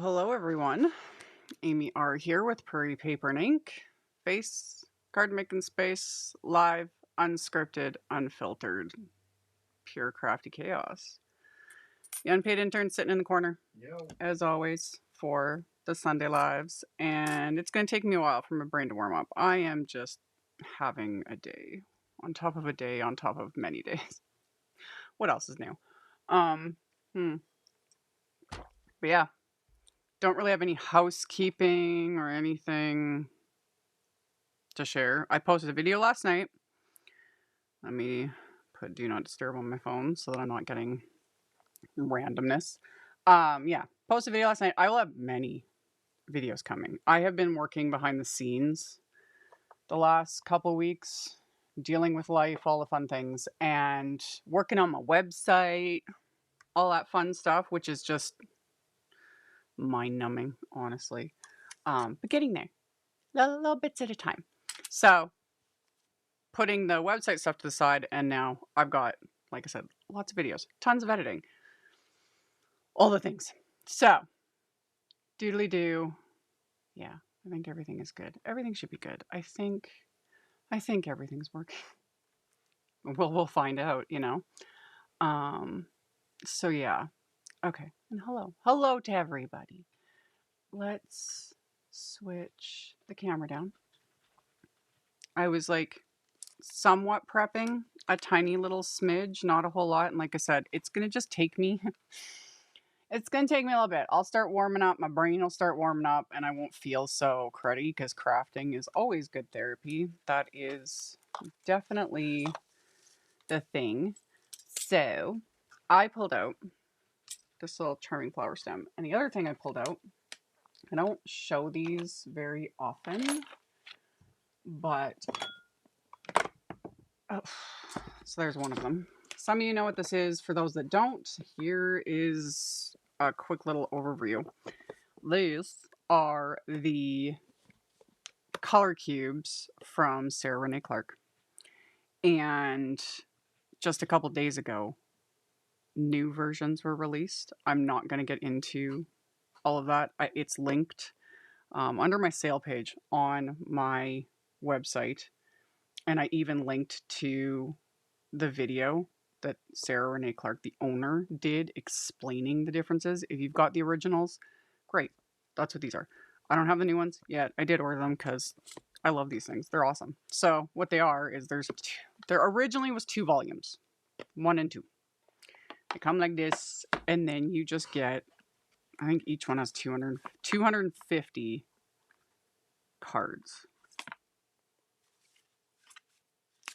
Hello everyone. AmyR here with Prairie Paper and Ink. Face, card making space, live, unscripted, unfiltered, pure crafty chaos. The unpaid intern sitting in the corner, as always, for the Sunday lives. And it's going to take me a while for my brain to warm up. I am just having a day on top of a day on top of many days. What else is new? But yeah. Don't really have any housekeeping or anything to share. I posted a video last night. Let me put do not disturb on my phone so that I'm not getting randomness. Yeah, posted a video last night. I will have many videos coming. I have been working behind the scenes the last couple weeks, dealing with life, all the fun things, and working on my website, all that fun stuff, which is just mind-numbing, honestly. But getting there, little bits at a time. So, putting the website stuff to the side, and now I've got, like I said, lots of videos, tons of editing, all the things. So, doodly do. Yeah, I think everything is good. Everything should be good. I think everything's working. Well, we'll find out, you know. So yeah. Okay. And hello to everybody. Let's switch the camera down. I was like somewhat prepping a tiny little smidge, not a whole lot. And like I said, it's going to just take me, it's going to take me a little bit. I'll start warming up. My brain will start warming up and I won't feel so cruddy because crafting is always good therapy. That is definitely the thing. So I pulled out this little charming flower stem. And the other thing I pulled out, I don't show these very often, but oh, so there's one of them. Some of you know what this is. For those that don't, here is a quick little overview. These are the color cubes from Sarah Renee Clark. And just a couple days ago, new versions were released. I'm not going to get into all of that. It's linked under my sale page on my website. And I even linked to the video that Sarah Renee Clark, the owner, did explaining the differences. If you've got the originals, great. That's what these are. I don't have the new ones yet. I did order them because I love these things. They're awesome. So what they are is there originally was 2 volumes, 1 and 2. They come like this, and then you just get, I think each one has 250 cards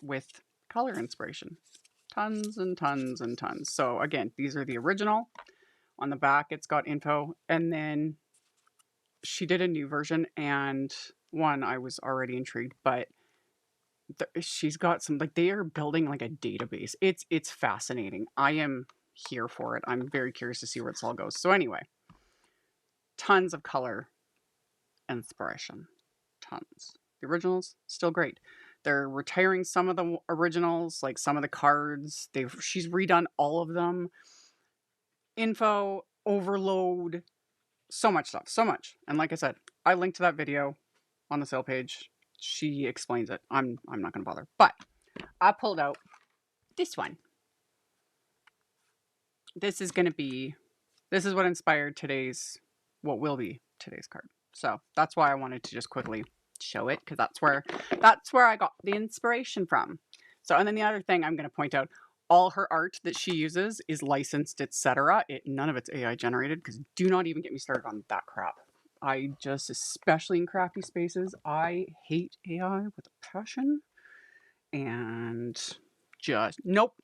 with color inspiration. Tons and tons and tons. So again, these are the original. On the back, it's got info. And then she did a new version. And one, I was already intrigued. But she's got some, like, they are building like a database. It's fascinating. I am here for it. I'm very curious to see where this all goes. So anyway, tons of color inspiration. Tons. The originals, still great. They're retiring some of the originals, like some of the cards. She's redone all of them. Info, overload, so much stuff, so much. And like I said, I linked to that video on the sale page. She explains it. I'm not going to bother. But I pulled out this one. This is what inspired what will be today's card. So that's why I wanted to just quickly show it, because that's where I got the inspiration from. So, and then the other thing I'm going to point out, all her art that she uses is licensed, etc. None of it's AI generated, because do not even get me started on that crap. Especially in crafty spaces, I hate AI with a passion. And just, nope.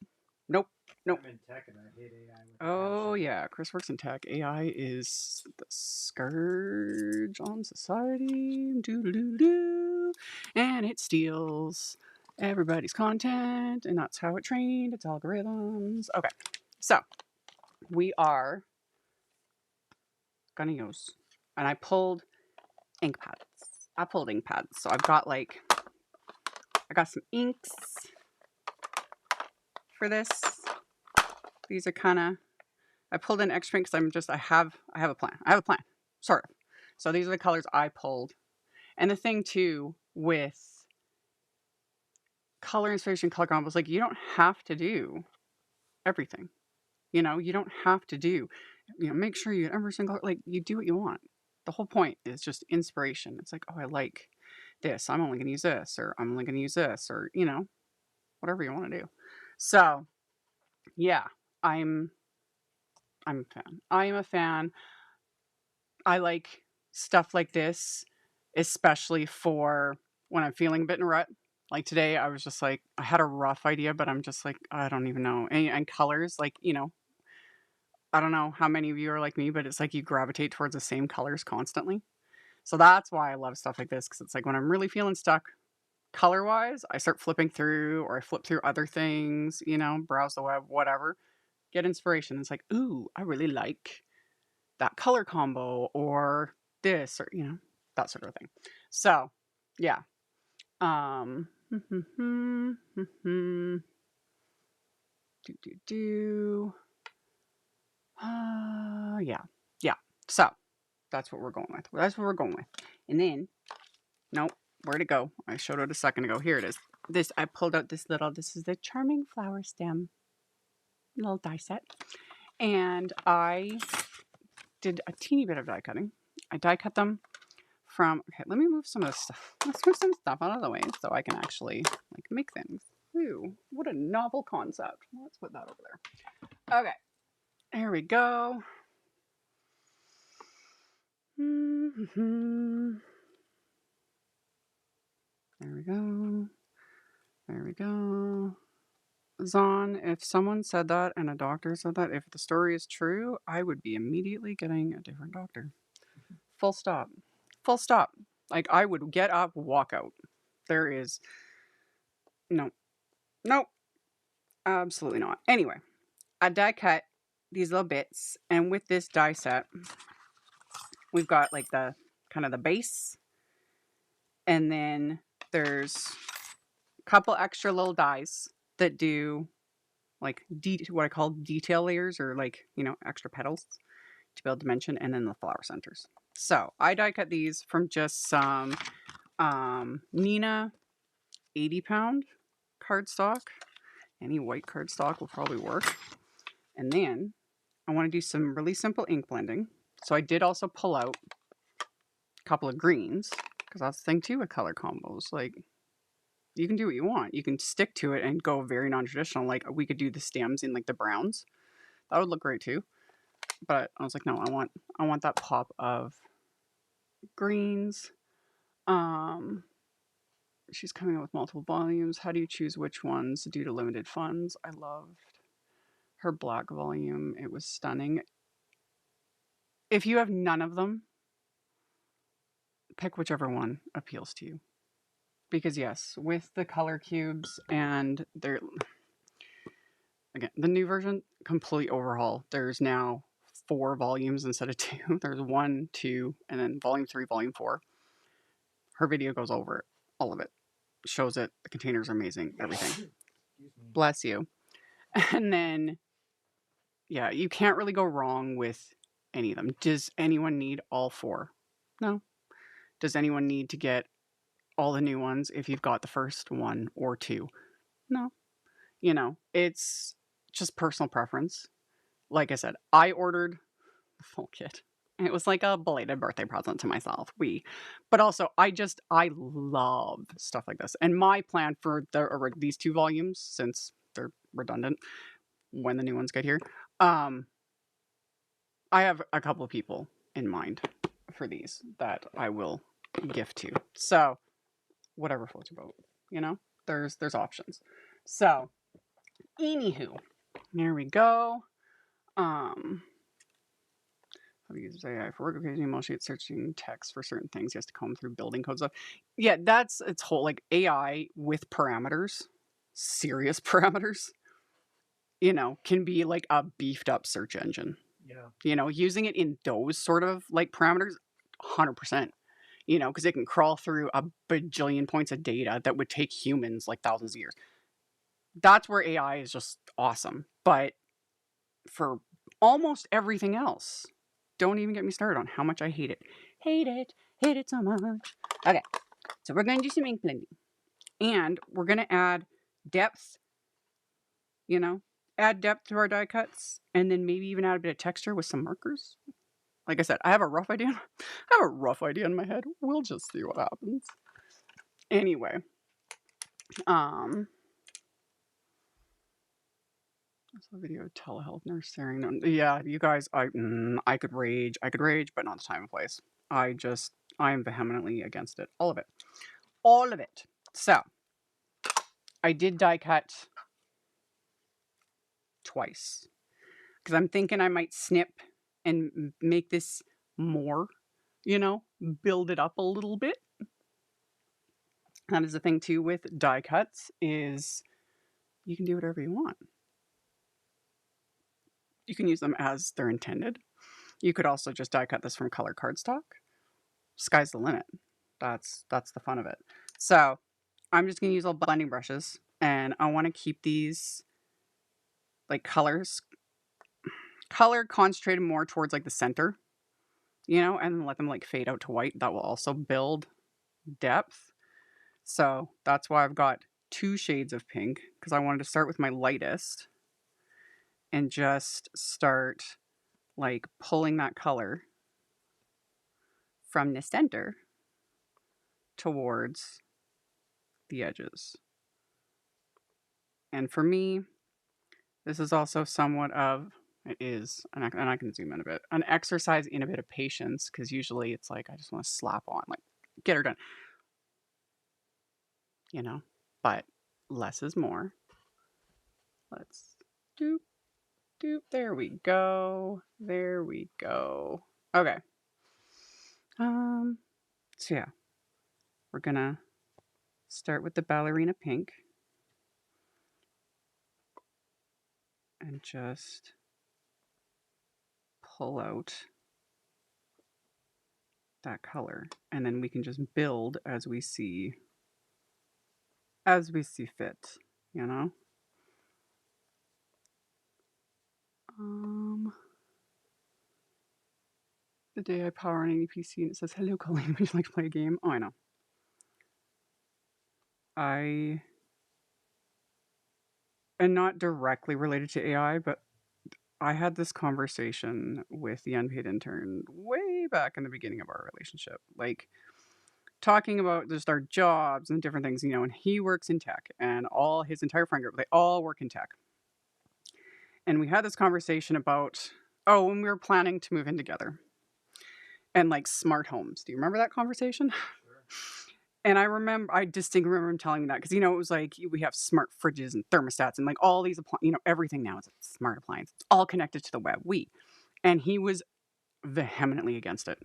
I'm in tech and I hate AI with Oh yeah, Chris works in tech. AI is the scourge on society. Doo-doo-doo-doo. And it steals everybody's content, and that's how it trained its algorithms. Okay, so we are gonna use, and I pulled ink pads. So I've got I got some inks for this. These are kind of, I pulled in extra ink because I have a plan. sort of. So these are the colors I pulled. And the thing too with color inspiration, color combos, like you don't have to do everything. You know, you don't have to do, make sure you get every single, like you do what you want. The whole point is just inspiration. It's like, oh, I like this. I'm only going to use this, or I'm only going to use this, or, whatever you want to do. So yeah, I'm a fan. I am a fan. I like stuff like this, especially for when I'm feeling a bit in a rut. Like today, I was just like, I had a rough idea, but I'm just like, I don't even know. And colors, like, I don't know how many of you are like me, but it's like you gravitate towards the same colors constantly. So that's why I love stuff like this, because it's like when I'm really feeling stuck color wise, I start flipping through or I flip through other things, browse the web, whatever, get inspiration. It's like, ooh, I really like that color combo or this or, that sort of thing. So yeah. Yeah. Yeah. So that's what we're going with. That's what we're going with. And then, nope, where'd it go? I showed it a second ago. Here it is. I pulled out this is the Charming Flower Stem little die set. And I did a teeny bit of die cutting. I die cut them from, okay, let me move some of this stuff. Let's move some stuff out of the way so I can actually make things. Ooh, what a novel concept. Let's put that over there. Okay, there we go. There we go. There we go. Zon, if someone said that and a doctor said that, if the story is true, I would be immediately getting a different doctor. Full stop. Full stop. Like, I would get up, walk out. There is... No. Nope. Absolutely not. Anyway, I die cut these little bits, and with this die set, we've got like the kind of the base, and then there's a couple extra little dies that do like what I call detail layers, or extra petals to build dimension, and then the flower centers. So I die cut these from just some Neenah 80-pound cardstock. Any white cardstock will probably work. And then I want to do some really simple ink blending. So I did also pull out a couple of greens, because that's the thing too with color combos. Like, you can do what you want. You can stick to it and go very non-traditional. Like, we could do the stems in like the browns. That would look great too. But I was like, no, I want that pop of greens. She's coming up with multiple volumes. How do you choose which ones due to limited funds? I loved her black volume. It was stunning. If you have none of them, pick whichever one appeals to you. Because yes, with the color cubes and they're, again, the new version, completely overhaul. There's now 4 volumes instead of 2. There's 1, 2, and then volume 3, volume 4. Her video goes over all of it. Shows it. The containers are amazing. Everything. Bless you. And then, yeah, you can't really go wrong with any of them. Does anyone need all 4? No. Does anyone need to get all the new ones if you've got the first 1 or 2? No. It's just personal preference. Like I said, I ordered the full kit. It was like a belated birthday present to myself. But also, I love stuff like this. And my plan for these 2 volumes, since they're redundant when the new ones get here, I have a couple of people in mind for these that I will gift to. So, whatever floats your boat, there's options. So, anywho, there we go. Users AI for work occasionally mostly it's searching text for certain things. He has to comb through building codes stuff. Yeah, that's its whole AI with parameters, serious parameters, can be like a beefed up search engine. Yeah. Using it in those sort of like parameters, 100%. Because it can crawl through a bajillion points of data that would take humans like thousands of years. That's where AI is just awesome. But for almost everything else, don't even get me started on how much I hate it. Hate it so much. Okay, so we're going to do some ink blending. And we're going to add depth, you know, add depth to our die cuts, and then maybe even add a bit of texture with some markers. Like I said, I have a rough idea. I have a rough idea in my head. We'll just see what happens. Anyway, I saw a video of telehealth nurse staring down. Yeah, you guys, I could rage, but not the time and place. I am vehemently against it. All of it. So, I did die cut twice because I'm thinking I might snip and make this more, build it up a little bit. That is the thing too with die cuts is you can do whatever you want. You can use them as they're intended. You could also just die cut this from color cardstock. Sky's the limit. That's the fun of it. So I'm just going to use little blending brushes, and I want to keep these like color concentrated more towards like the center, and then let them like fade out to white. That will also build depth. So that's why I've got 2 shades of pink, because I wanted to start with my lightest and just start like pulling that color from the center towards the edges. And for me, this is also somewhat of, it is, and I can zoom in a bit, an exercise in a bit of patience, because usually it's like I just want to slap on, like, get her done. But less is more. Let's doop, doop. There we go. Okay. So yeah, we're gonna start with the ballerina pink and just pull out that color, and then we can just build as we see fit, The day I power on any PC and it says, "Hello, Colleen, would you like to play a game?" Oh, I know. And not directly related to AI, but I had this conversation with the unpaid intern way back in the beginning of our relationship. Like, talking about just our jobs and different things, and he works in tech, and all his entire friend group, they all work in tech. And we had this conversation about, when we were planning to move in together and like smart homes. Do you remember that conversation? Sure. And I distinctly remember him telling me that because, it was like we have smart fridges and thermostats and like all these, everything now is a smart appliance. It's all connected to the web. And he was vehemently against it.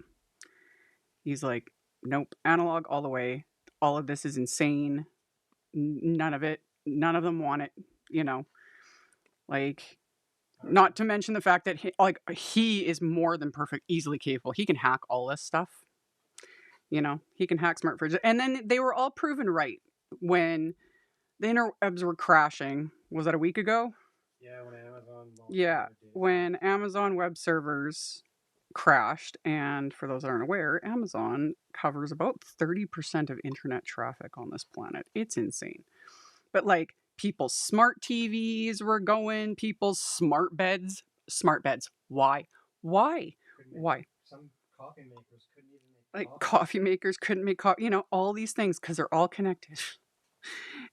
He's like, nope, analog all the way. All of this is insane. None of them want it, like, not to mention the fact that he is more than perfect, easily capable. He can hack all this stuff. He can hack smart fridges. And then they were all proven right when the interwebs were crashing. Was that a week ago? Yeah, when Amazon. Yeah, when Amazon web servers crashed. And for those that aren't aware, Amazon covers about 30% of internet traffic on this planet. It's insane. But like, people's smart TVs were going, people's smart beds. Why? Some coffee makers couldn't even make coffee makers couldn't make coffee, all these things because they're all connected.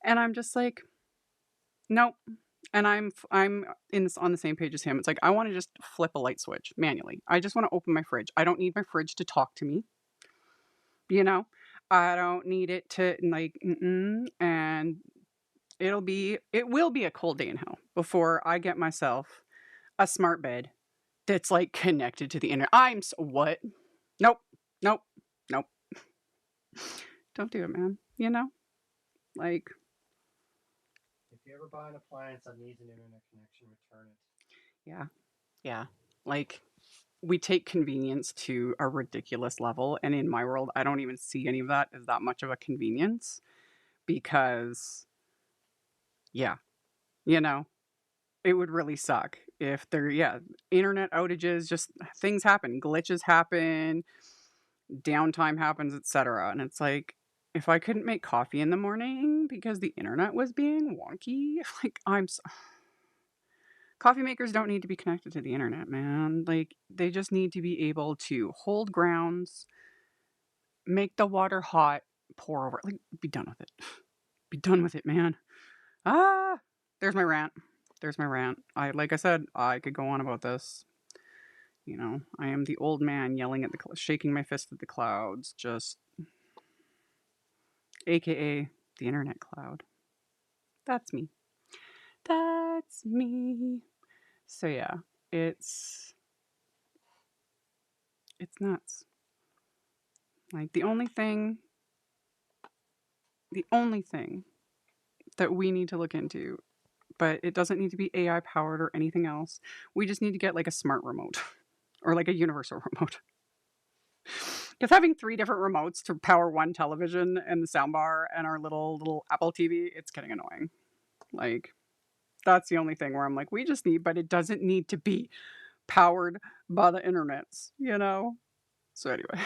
And I'm just like, nope. And I'm on the same page as him. It's like, I want to just flip a light switch manually. I just want to open my fridge. I don't need my fridge to talk to me. I don't need it to like, and it will be a cold day in hell before I get myself a smart bed that's like connected to the internet. What? Nope. Don't do it, man. Like, if you ever buy an appliance that needs an internet connection, return it. Yeah. Like, we take convenience to a ridiculous level, and in my world, I don't even see any of that as that much of a convenience because, yeah, it would really suck If there, yeah, internet outages, just things happen, glitches happen, downtime happens, etc. And it's like, if I couldn't make coffee in the morning because the internet was being wonky, like coffee makers don't need to be connected to the internet, man. Like they just need to be able to hold grounds, make the water hot, pour over, like be done with it. Be done with it, man. Ah, there's my rant. There's my rant. Like I said, I could go on about this. You know, I am the old man yelling at the, shaking my fist at the clouds, just, AKA the internet cloud. That's me. That's me. So yeah, it's nuts. Like the only thing that we need to look into, but it doesn't need to be AI powered or anything else. We just need to get like a smart remote or like a universal remote. Because having 3 different remotes to power one television and the soundbar and our little Apple TV, it's getting annoying. Like, that's the only thing where I'm like, we just need, but it doesn't need to be powered by the internets, you know? So anyway.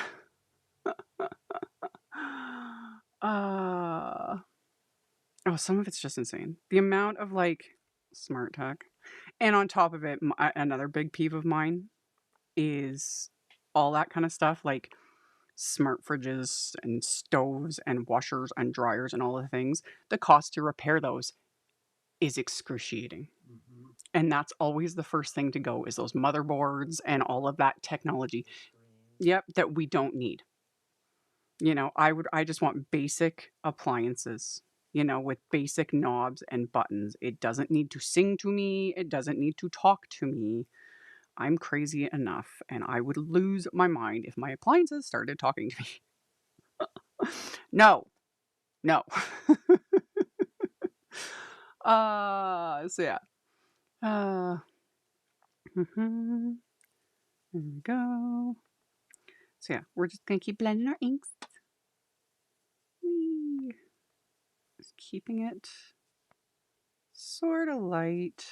Oh, some of it's just insane. The amount of like smart tech. And on top of it, another big peeve of mine is all that kind of stuff like smart fridges and stoves and washers and dryers and all the things. The cost to repair those is excruciating. Mm-hmm. And that's always the first thing to go is those motherboards and all of that technology. Yep, that we don't need. You know, I just want basic appliances, you know, with basic knobs and buttons. It doesn't need to sing to me. It doesn't need to talk to me. I'm crazy enough and I would lose my mind if my appliances started talking to me. No. No. So yeah. There we go. So yeah, we're just gonna keep blending our inks. Whee. Just keeping it sort of light.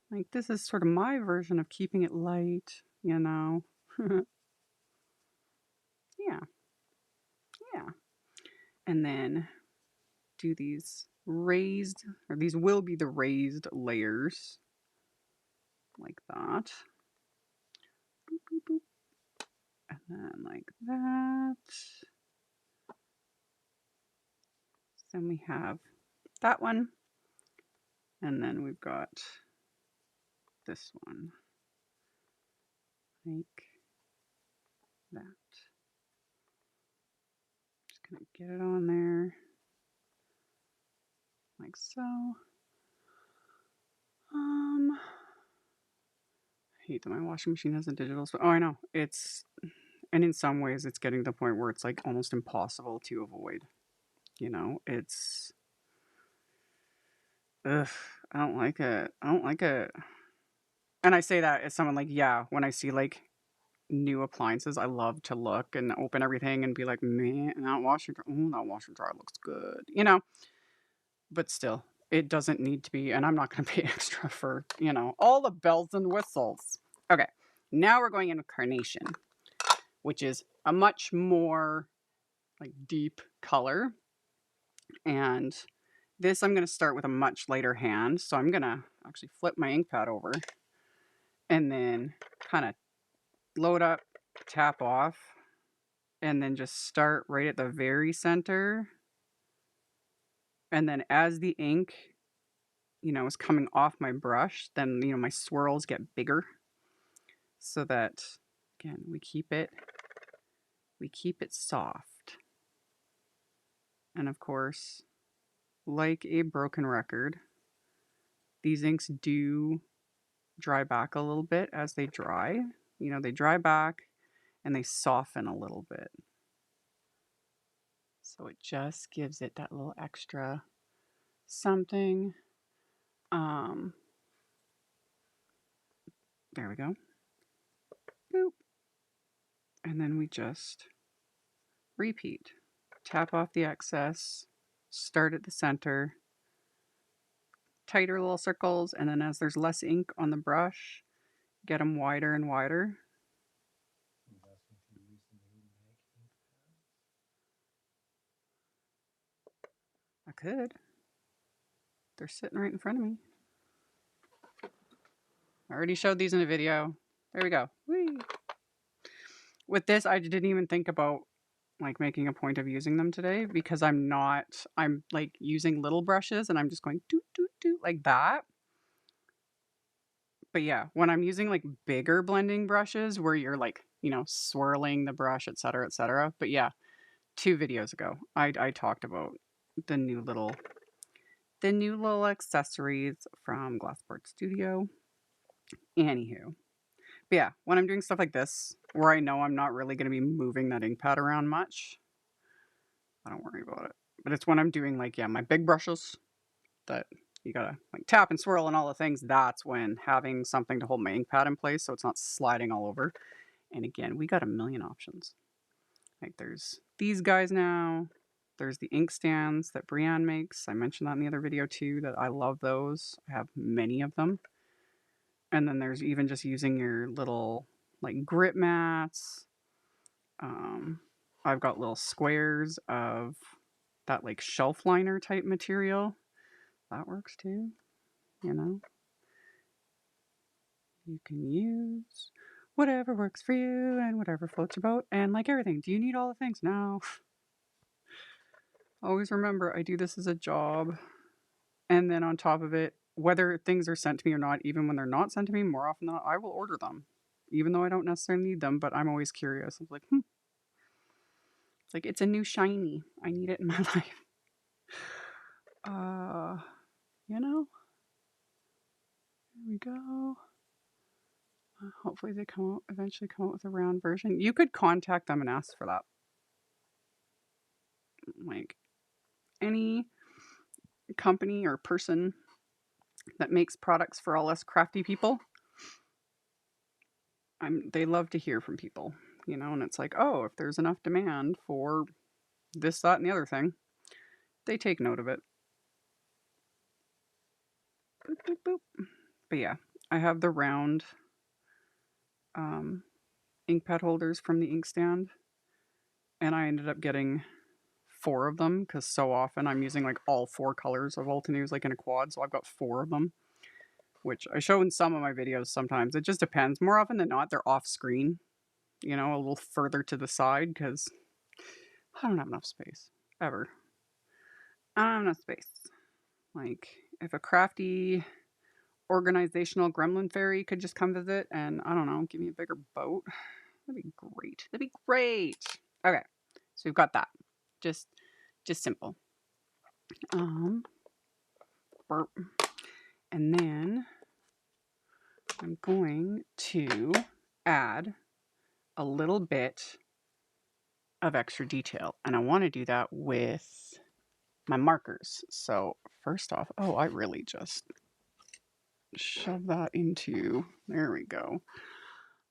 Like this is sort of my version of keeping it light, you know. Yeah. Yeah. And then do these raised, or these will be the raised layers. Like that. Boop, boop, boop. And then like that. Then we have that one. And then we've got this one. Like that. Just gonna get it on there. Like so. I hate that my washing machine has a digital. Oh, I know. And in some ways it's getting to the point where it's like almost impossible to avoid. You know, it's, ugh, I don't like it. I don't like it. And I say that as someone like, yeah, when I see like new appliances, I love to look and open everything and be like, man, that washer dryer looks good, you know. But still, it doesn't need to be, and I'm not going to pay extra for, you know, all the bells and whistles. Okay, now we're going into Carnation, which is a much more like deep color. And this I'm going to start with a much lighter hand. So I'm going to actually flip my ink pad over and then kind of load up, tap off, and then just start right at the very center. And then as the ink, you know, is coming off my brush, then, you know, my swirls get bigger so that, again, we keep it soft. And of course, like a broken record, these inks do dry back a little bit as they dry. You know, they dry back and they soften a little bit. So it just gives it that little extra something. There we go. Boop. And then we just repeat. Tap off the excess, start at the center, tighter little circles, and then as there's less ink on the brush, get them wider and wider. I could. They're sitting right in front of me. I already showed these in a video. There we go. Whee! With this, I didn't even think about like making a point of using them today because I'm like using little brushes and I'm just going doot, doot, doot like that. But yeah, when I'm using like bigger blending brushes where you're like, you know, swirling the brush, etc., etc. But yeah, 2 videos ago, I talked about the new little accessories from Glassport Studio. Anywho, but yeah, when I'm doing stuff like this, where I know I'm not really going to be moving that ink pad around much, I don't worry about it. But it's when I'm doing like, yeah, my big brushes that you gotta like tap and swirl and all the things, that's when having something to hold my ink pad in place so it's not sliding all over. And again, we got a million options. Like there's these guys now. There's the ink stands that Brianne makes. I mentioned that in the other video too, that I love those. I have many of them. And then there's even just using your little like grip mats. I've got little squares of that like shelf liner type material. That works too, you know. You can use whatever works for you and whatever floats your boat. And like everything, do you need all the things? No. Always remember, I do this as a job. And then on top of it, whether things are sent to me or not, even when they're not sent to me, more often than not, I will order them. Even though I don't necessarily need them, but I'm always curious. I'm like, It's like, it's a new shiny. I need it in my life. You know? There we go. Hopefully they eventually come out with a round version. You could contact them and ask for that. Like, any company or person that makes products for all us crafty people, they love to hear from people, you know, and it's like, oh, if there's enough demand for this, that, and the other thing, they take note of it. Boop, boop, boop. But yeah, I have the round ink pad holders from the ink stand, and I ended up getting 4 of them because so often I'm using like all 4 colors of Altenews like in a quad, so I've got 4 of them, which I show in some of my videos sometimes. It just depends. More often than not, they're off screen, you know, a little further to the side because I don't have enough space. Ever. I don't have enough space. Like, if a crafty organizational gremlin fairy could just come visit and, I don't know, give me a bigger boat, that'd be great. That'd be great. Okay, so we've got that. Just simple. Burp. And then I'm going to add a little bit of extra detail. And I want to do that with my markers. So first off, I really just shove that into, there we go.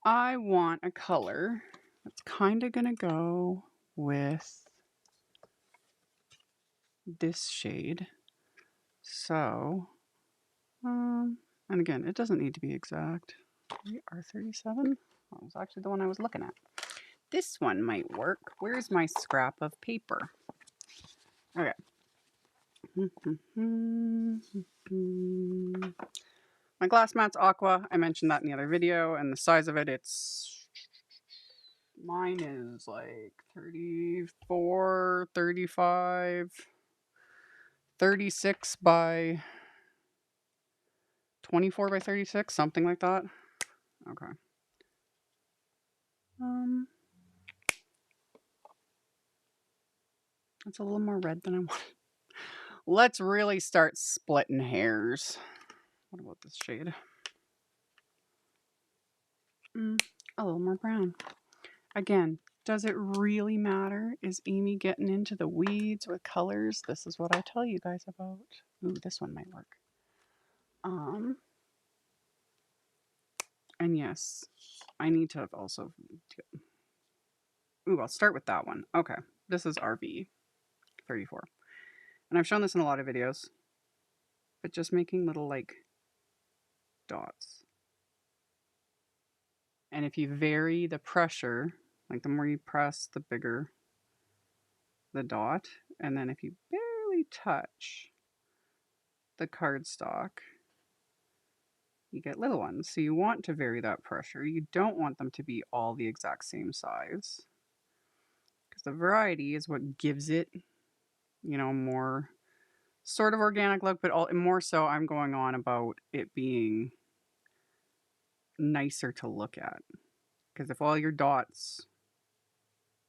I want a color that's kind of going to go with this shade. So, and again, it doesn't need to be exact. R37? That was actually the one I was looking at. This one might work. Where's my scrap of paper? Okay. My glass mat's aqua. I mentioned that in the other video, and the size of it, mine is like 34, 35, 36 by 24 by 36, something like that. Okay. That's a little more red than I wanted. Let's really start splitting hairs. What about this shade? A little more brown. Again, does it really matter? Is Amy getting into the weeds with colors? This is what I tell you guys about. Ooh, this one might work. And yes, I need to have also... Ooh, I'll start with that one. Okay, this is RV 34. And I've shown this in a lot of videos. but just making little like dots. And if you vary the pressure, like the more you press, the bigger the dot. And then if you barely touch the cardstock, you get little ones. So you want to vary that pressure. You don't want them to be all the exact same size, because the variety is what gives it, you know, more sort of organic look, but more so I'm going on about it being nicer to look at. Because if all your dots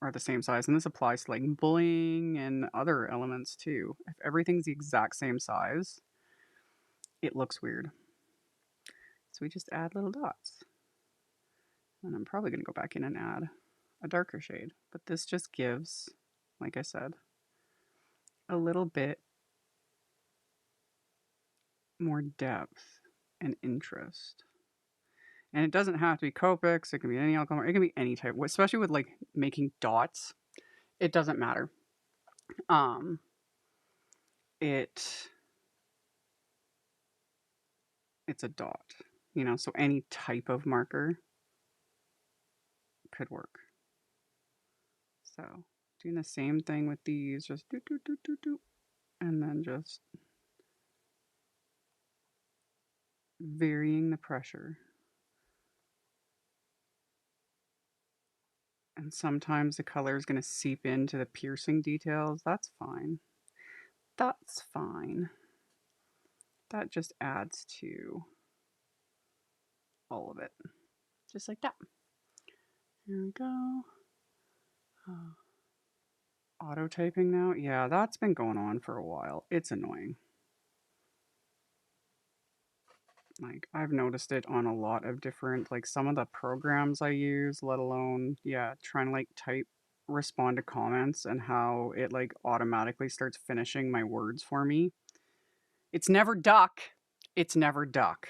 are the same size, and this applies to like bling and other elements too, if everything's the exact same size, it looks weird. So we just add little dots. And I'm probably going to go back in and add a darker shade. But this just gives, like I said, a little bit more depth and interest. And it doesn't have to be Copics. It can be any alcohol. It can be any type, especially with like making dots. It doesn't matter. It's a dot, you know, so any type of marker could work. So doing the same thing with these, just do, do, do, do, do, and then just varying the pressure. And sometimes the color is going to seep into the piercing details. That's fine. That's fine. That just adds to all of it. Just like that. Here we go. Auto typing now? Yeah, that's been going on for a while. It's annoying. Like, I've noticed it on a lot of different, like, some of the programs I use, let alone, yeah, trying to, like, respond to comments, and how it, like, automatically starts finishing my words for me. It's never duck. It's never duck.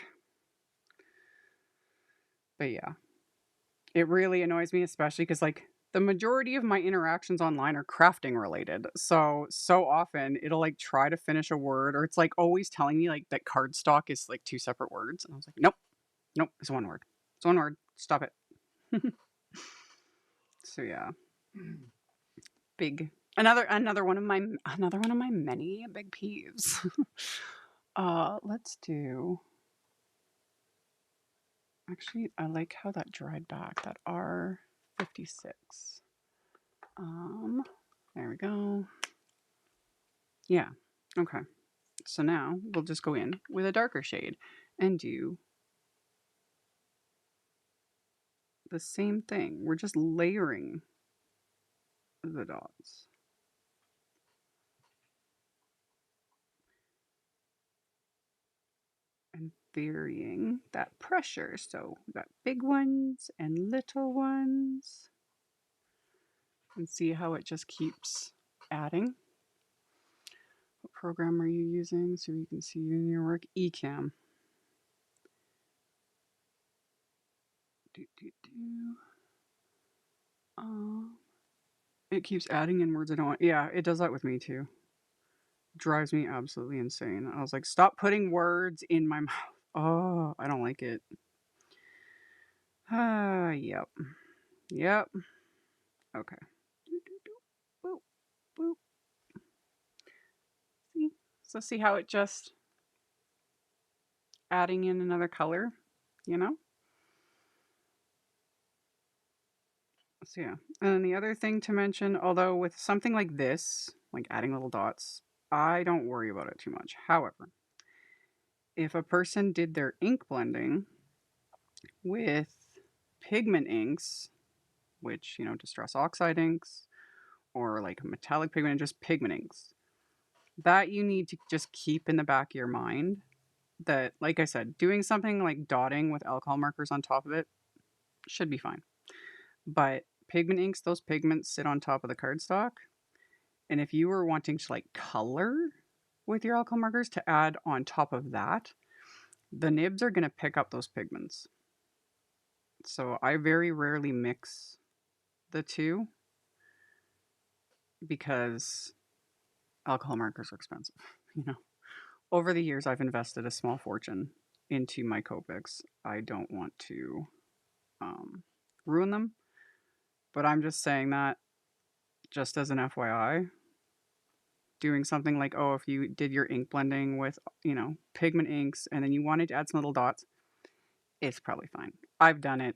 But yeah, it really annoys me, especially because, like, the majority of my interactions online are crafting related. So often it'll like try to finish a word, or it's like always telling me like that cardstock is like 2 separate words. And I was like, nope, nope, it's one word. It's one word. Stop it. So yeah. Big another one of my many big peeves. Let's do, actually I like how that dried back, that R56. There we go. Yeah. Okay. So now we'll just go in with a darker shade and do the same thing. We're just layering the dots. And varying that pressure. So we've got big ones and little ones. And see how it just keeps adding. What program are you using so you can see in your work? Ecamm. It keeps adding in words I don't want. Yeah, it does that with me too. Drives me absolutely insane. I was like, stop putting words in my mouth. Oh, I don't like it. Yep. Yep. Okay. Boop, boop. See? So see how it just adding in another color, you know? So yeah. And then the other thing to mention, although with something like this, like adding little dots, I don't worry about it too much. However, if a person did their ink blending with pigment inks, which, you know, distress oxide inks, or like metallic pigment and just pigment inks, that you need to just keep in the back of your mind that, like I said, doing something like dotting with alcohol markers on top of it should be fine. But pigment inks, those pigments sit on top of the cardstock. And if you were wanting to like color with your alcohol markers to add on top of that, the nibs are going to pick up those pigments. So I very rarely mix the two because alcohol markers are expensive, you know. over the years, I've invested a small fortune into my Copics. I don't want to ruin them, but I'm just saying that just as an FYI. Doing something like, oh, if you did your ink blending with, pigment inks and then you wanted to add some little dots, it's probably fine. I've done it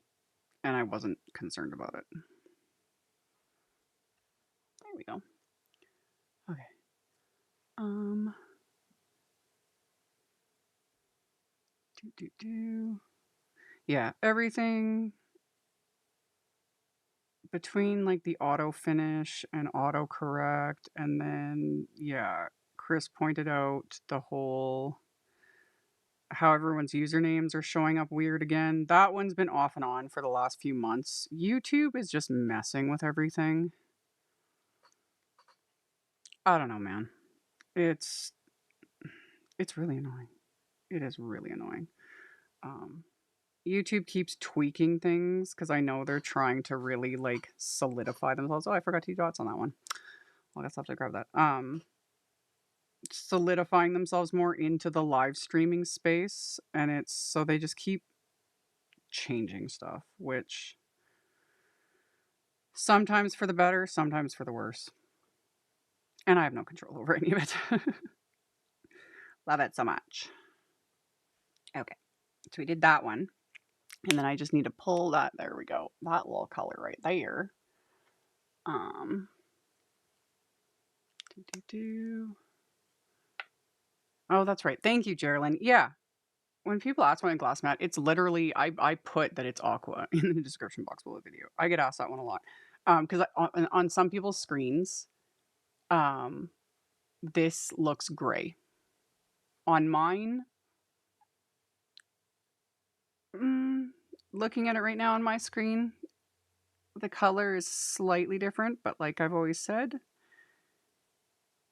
and I wasn't concerned about it. There we go. Okay. Yeah, everything between like the auto finish and auto correct, and then yeah, Chris pointed out the whole how everyone's usernames are showing up weird again. That one's been off and on for the last few months. YouTube is just messing with everything. I don't know, man. It's really annoying. It is really annoying. YouTube keeps tweaking things because I know they're trying to really like solidify themselves. Oh, I forgot 2 dots on that one. Well, I guess I'll have to grab that. Solidifying themselves more into the live streaming space, and it's so they just keep changing stuff, which sometimes for the better, sometimes for the worse. And I have no control over any of it. Love it so much. Okay, so we did that one. And then I just need to pull that. There we go. That little color right there. Oh, that's right. Thank you, Geraldine. Yeah. When people ask me on glass mat, it's literally, I put that it's aqua in the description box below the video. I get asked that one a lot. Because on some people's screens, this looks gray. On mine, looking at it right now on my screen, the color is slightly different, but like I've always said,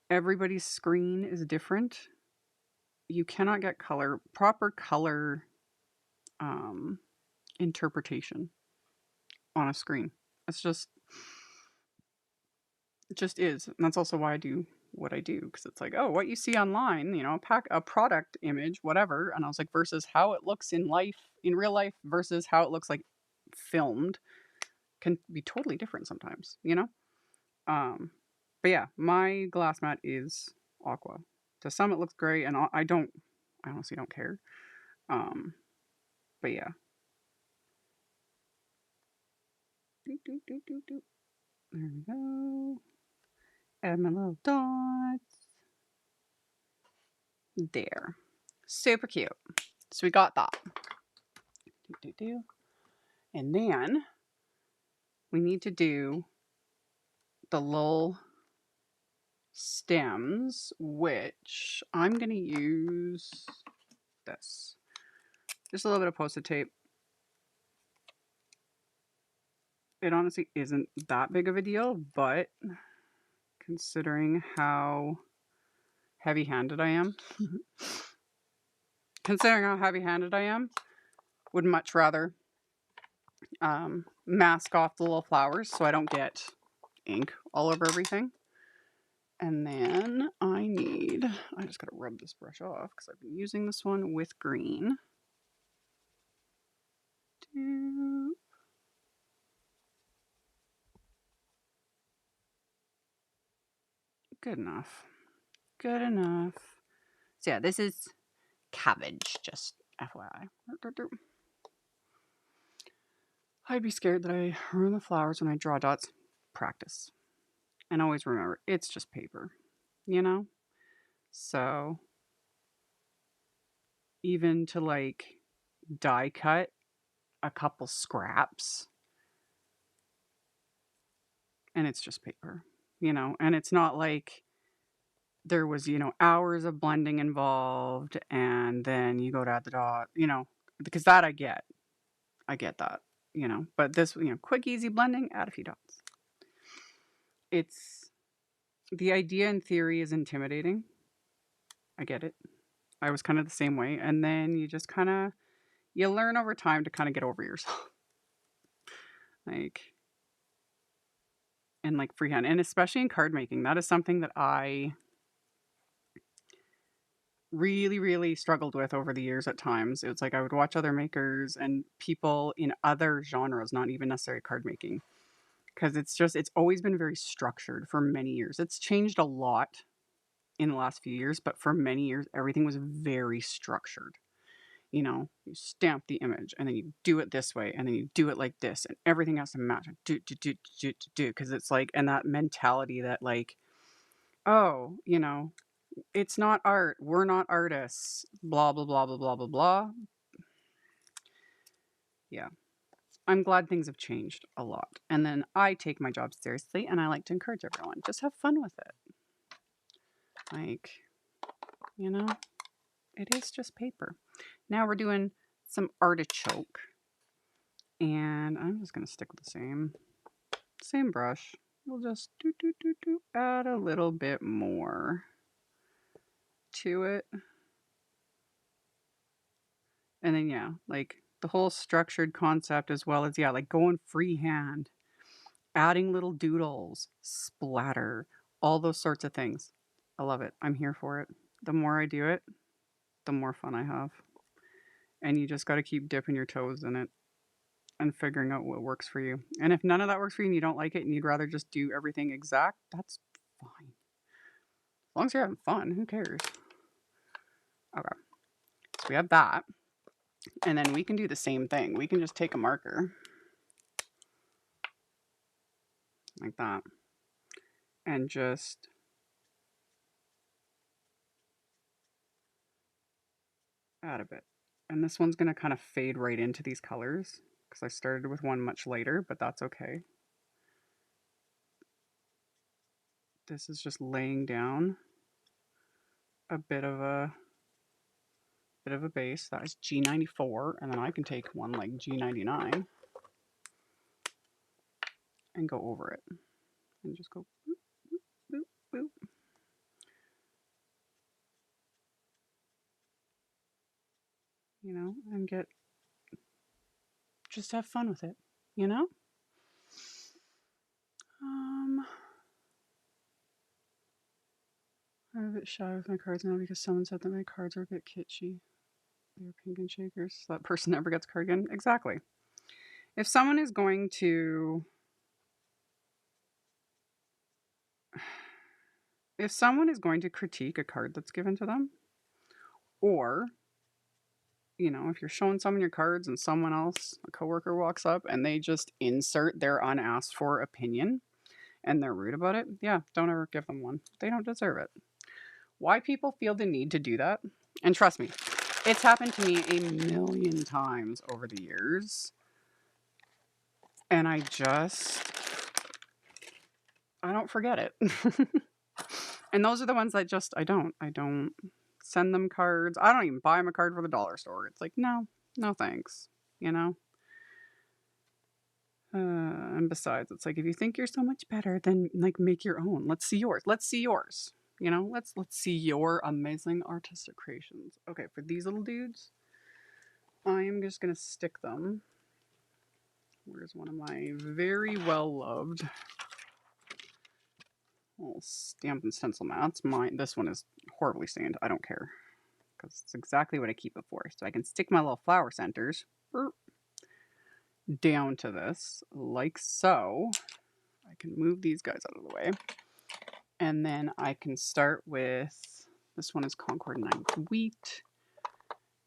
everybody's screen is different. You cannot get proper color interpretation on a screen. It just is. And that's also why I do what I do, because it's like, oh, what you see online, a product image, whatever. And I was like, versus how it looks in real life versus how it looks like filmed can be totally different sometimes, But yeah, my glass mat is aqua. To some it looks gray, and I honestly don't care. But yeah. There we go. Add my little dots. There. Super cute. So we got that. And then we need to do the little stems, which I'm going to use this. Just a little bit of Post-it tape. It honestly isn't that big of a deal, but considering how heavy-handed I am, would much rather mask off the little flowers so I don't get ink all over everything. And then I just gotta rub this brush off because I've been using this one with green. Good enough. Good enough. So yeah, this is cabbage, just FYI. I'd be scared that I ruin the flowers when I draw dots. Practice. And always remember, it's just paper, So even to like die cut a couple scraps, and it's just paper, and it's not like there was, hours of blending involved and then you go to add the dot, because that I get that, but this, quick, easy blending, add a few dots. It's the idea in theory is intimidating. I get it. I was kind of the same way. And then you just you learn over time to kind of get over yourself. And freehand, and especially in card making, that is something that I really, really struggled with over the years at times. It was like I would watch other makers and people in other genres, not even necessarily card making, because it's always been very structured for many years. It's changed a lot in the last few years, but for many years, everything was very structured. You stamp the image and then you do it this way and then you do it like this and everything has to match. Do. Because it's like, and that mentality that like, oh, it's not art. We're not artists. Blah, blah, blah, blah, blah, blah, blah. Yeah. I'm glad things have changed a lot. And then I take my job seriously and I like to encourage everyone. Just have fun with it. Like, it is just paper. Now we're doing some artichoke. And I'm just going to stick with the same brush. We'll just add a little bit more to it. And then, yeah, like the whole structured concept as well as, yeah, like going freehand, adding little doodles, splatter, all those sorts of things. I love it. I'm here for it. The more I do it, the more fun I have. And you just got to keep dipping your toes in it and figuring out what works for you. And if none of that works for you and you don't like it and you'd rather just do everything exact, that's fine. As long as you're having fun, who cares? Okay. So we have that. And then we can do the same thing. We can just take a marker like that and just add a bit. And this one's going to kind of fade right into these colors because I started with one much lighter, but that's okay. This is just laying down a bit of a base. That is G94, and then I can take one like G99 and go over it and just go boop, boop, boop, boop. And just have fun with it, I'm a bit shy with my cards now because someone said that my cards are a bit kitschy. They're pink and shakers. So that person never gets a card again. Exactly. If someone is going to critique a card that's given to them, or if you're showing someone your cards and someone else, a coworker, walks up and they just insert their unasked for opinion and they're rude about it, yeah, don't ever give them one. They don't deserve it. Why people feel the need to do that, and trust me, it's happened to me a million times over the years, and I don't forget it. And those are the ones that I don't send them cards. I don't even buy them a card for the dollar store. It's like, no thanks, and besides, it's like, if you think you're so much better, then like make your own. Let's see yours. Let's see your amazing artistic creations. Okay, for these little dudes, I am just gonna stick them. Where's one of my very well loved little stamp and stencil mats? This one is horribly stained. I don't care because it's exactly what I keep it for. So I can stick my little flower centers down to this like so. I can move these guys out of the way. And then I can start with, this one is Concord 9 Wheat.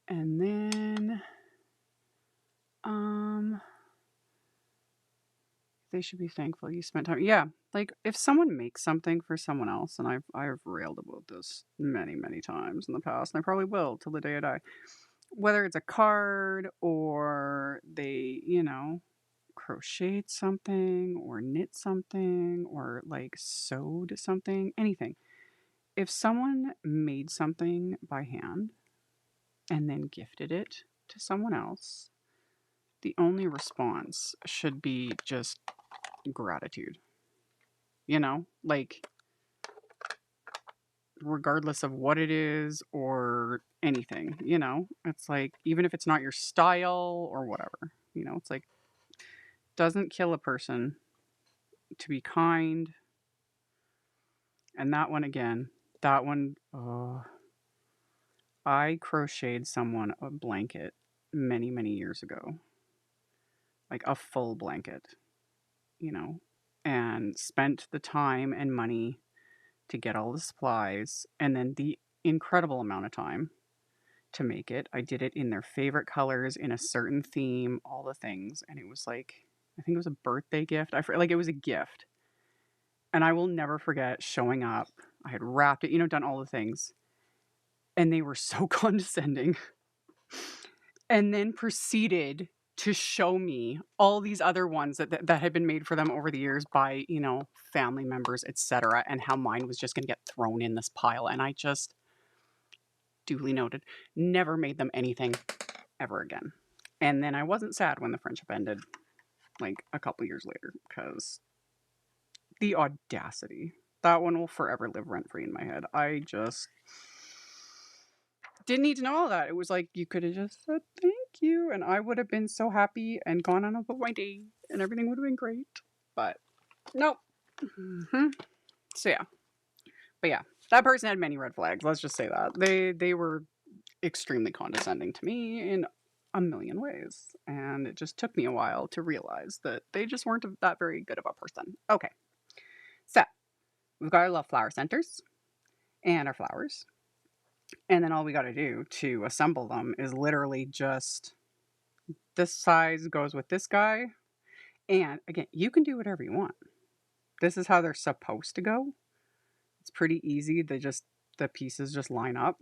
And then, they should be thankful you spent time. Yeah, like if someone makes something for someone else, and I've railed about this many, many times in the past, and I probably will till the day I die. Whether it's a card or they, crocheted something or knit something or like sewed something, anything. If someone made something by hand and then gifted it to someone else, the only response should be just gratitude. Like regardless of what it is or anything, it's like, even if it's not your style or whatever, it's like, doesn't kill a person to be kind. And that one again, oh, I crocheted someone a blanket many, many years ago, like a full blanket, you know, and spent the time and money to get all the supplies and then the incredible amount of time to make it. I did it in their favorite colors, in a certain theme, all the things. And it was like, I think it was a birthday gift. Like it was a gift. And I will never forget showing up. I had wrapped it, you know, done all the things. And they were so condescending. And then proceeded to show me all these other ones that had been made for them over the years by, you know, family members, etc., and how mine was just going to get thrown in this pile. And I just, duly noted, never made them anything ever again. And then I wasn't sad when the friendship ended, like a couple years later, because the audacity. That one will forever live rent free in my head. I just didn't need to know all that. It was like, you could have just said thank you, and I would have been so happy and gone on about my day, and everything would have been great. But nope. So yeah. But yeah, that person had many red flags. Let's just say that they were extremely condescending to me in a million ways, and it just took me a while to realize that they just weren't that very good of a person. Okay, so we've got our little flower centers and our flowers, and then all we got to do to assemble them is literally just this size goes with this guy, and again, you can do whatever you want. This is how they're supposed to go. It's pretty easy. The pieces just line up,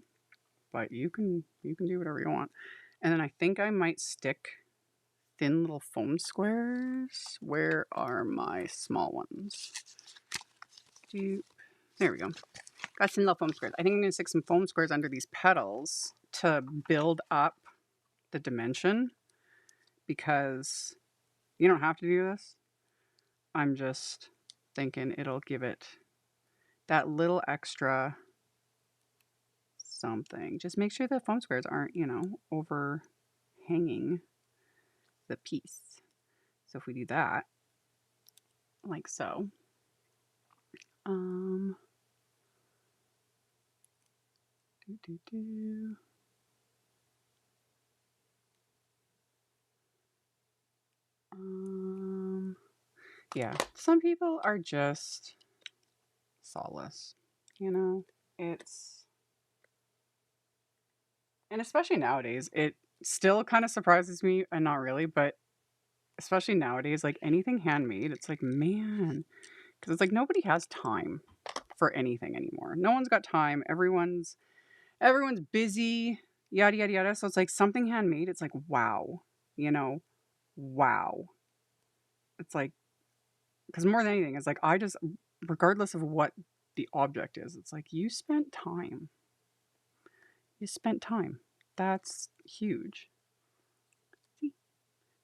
but you can do whatever you want. And then I think I might stick thin little foam squares. Where are my small ones? There we go. Got some little foam squares. I think I'm going to stick some foam squares under these petals to build up the dimension, because you don't have to do this. I'm just thinking it'll give it that little extra something. Just make sure the foam squares aren't, you know, overhanging the piece. So if we do that, like so, yeah, some people are just soulless, you know. And especially nowadays, it still kind of surprises me, and not really, but especially nowadays, like anything handmade, it's like, man, because it's like nobody has time for anything anymore. No one's got time. Everyone's busy, yada yada yada. So it's like something handmade. It's like, wow, you know, wow. It's like, because more than anything, it's like, I just, regardless of what the object is, it's like, you spent time. You spent time. That's huge.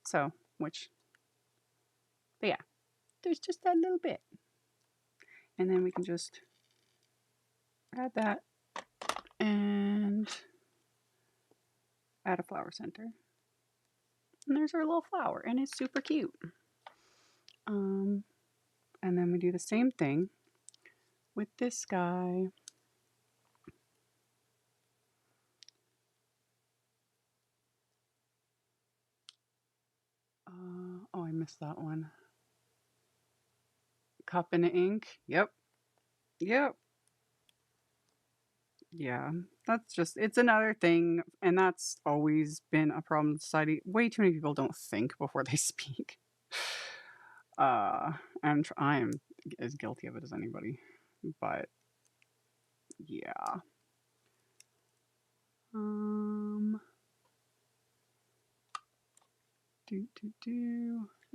So, but yeah, there's just that little bit. And then we can just add that and add a flower center. And there's our little flower, and it's super cute. And then we do the same thing with this guy. Oh, I missed that one. Cup and ink. Yep. Yeah, that's just, it's another thing, and that's always been a problem in society. Way too many people don't think before they speak. And I am as guilty of it as anybody, but yeah.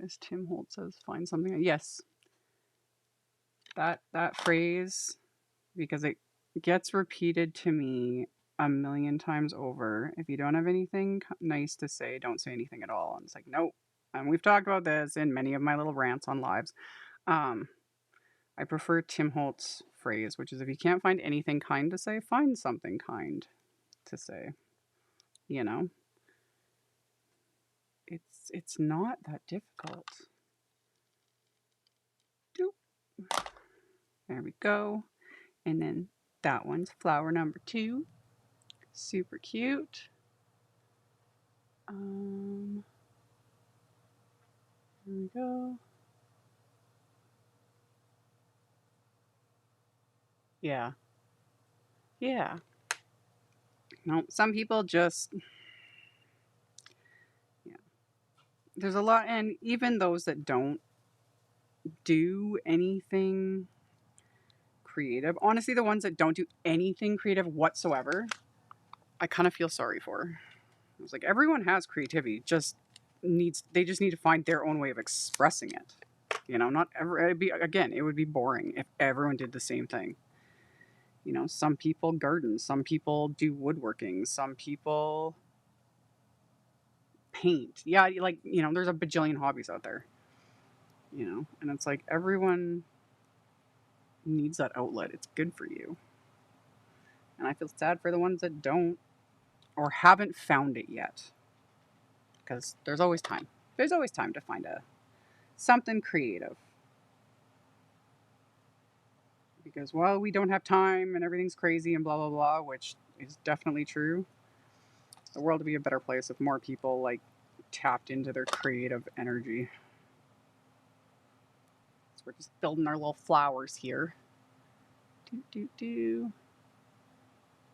As Tim Holt says, find something. Yes, that phrase, because it gets repeated to me a million times over. If you don't have anything nice to say, don't say anything at all. And it's like, nope. And we've talked about this in many of my little rants on lives. I prefer Tim Holt's phrase, which is, if you can't find anything kind to say, find something kind to say. You know? It's not that difficult. Doop. There we go. And then that one's flower number 2. Super cute. Here we go. Yeah. Yeah. No, some people just, yeah. There's a lot, and even those that don't do anything creative, honestly, the ones that don't do anything creative whatsoever, I kind of feel sorry for. I was like, everyone has creativity, they just need to find their own way of expressing it. You know, not ever, it would be boring if everyone did the same thing. You know, some people garden, some people do woodworking, some people paint. Yeah, like, you know, there's a bajillion hobbies out there. You know, and it's like everyone needs that outlet. It's good for you. And I feel sad for the ones that don't or haven't found it yet. Because there's always time. There's always time to find something creative. Because while we don't have time and everything's crazy and blah blah blah, which is definitely true, the world would be a better place if more people like tapped into their creative energy. So we're just building our little flowers here.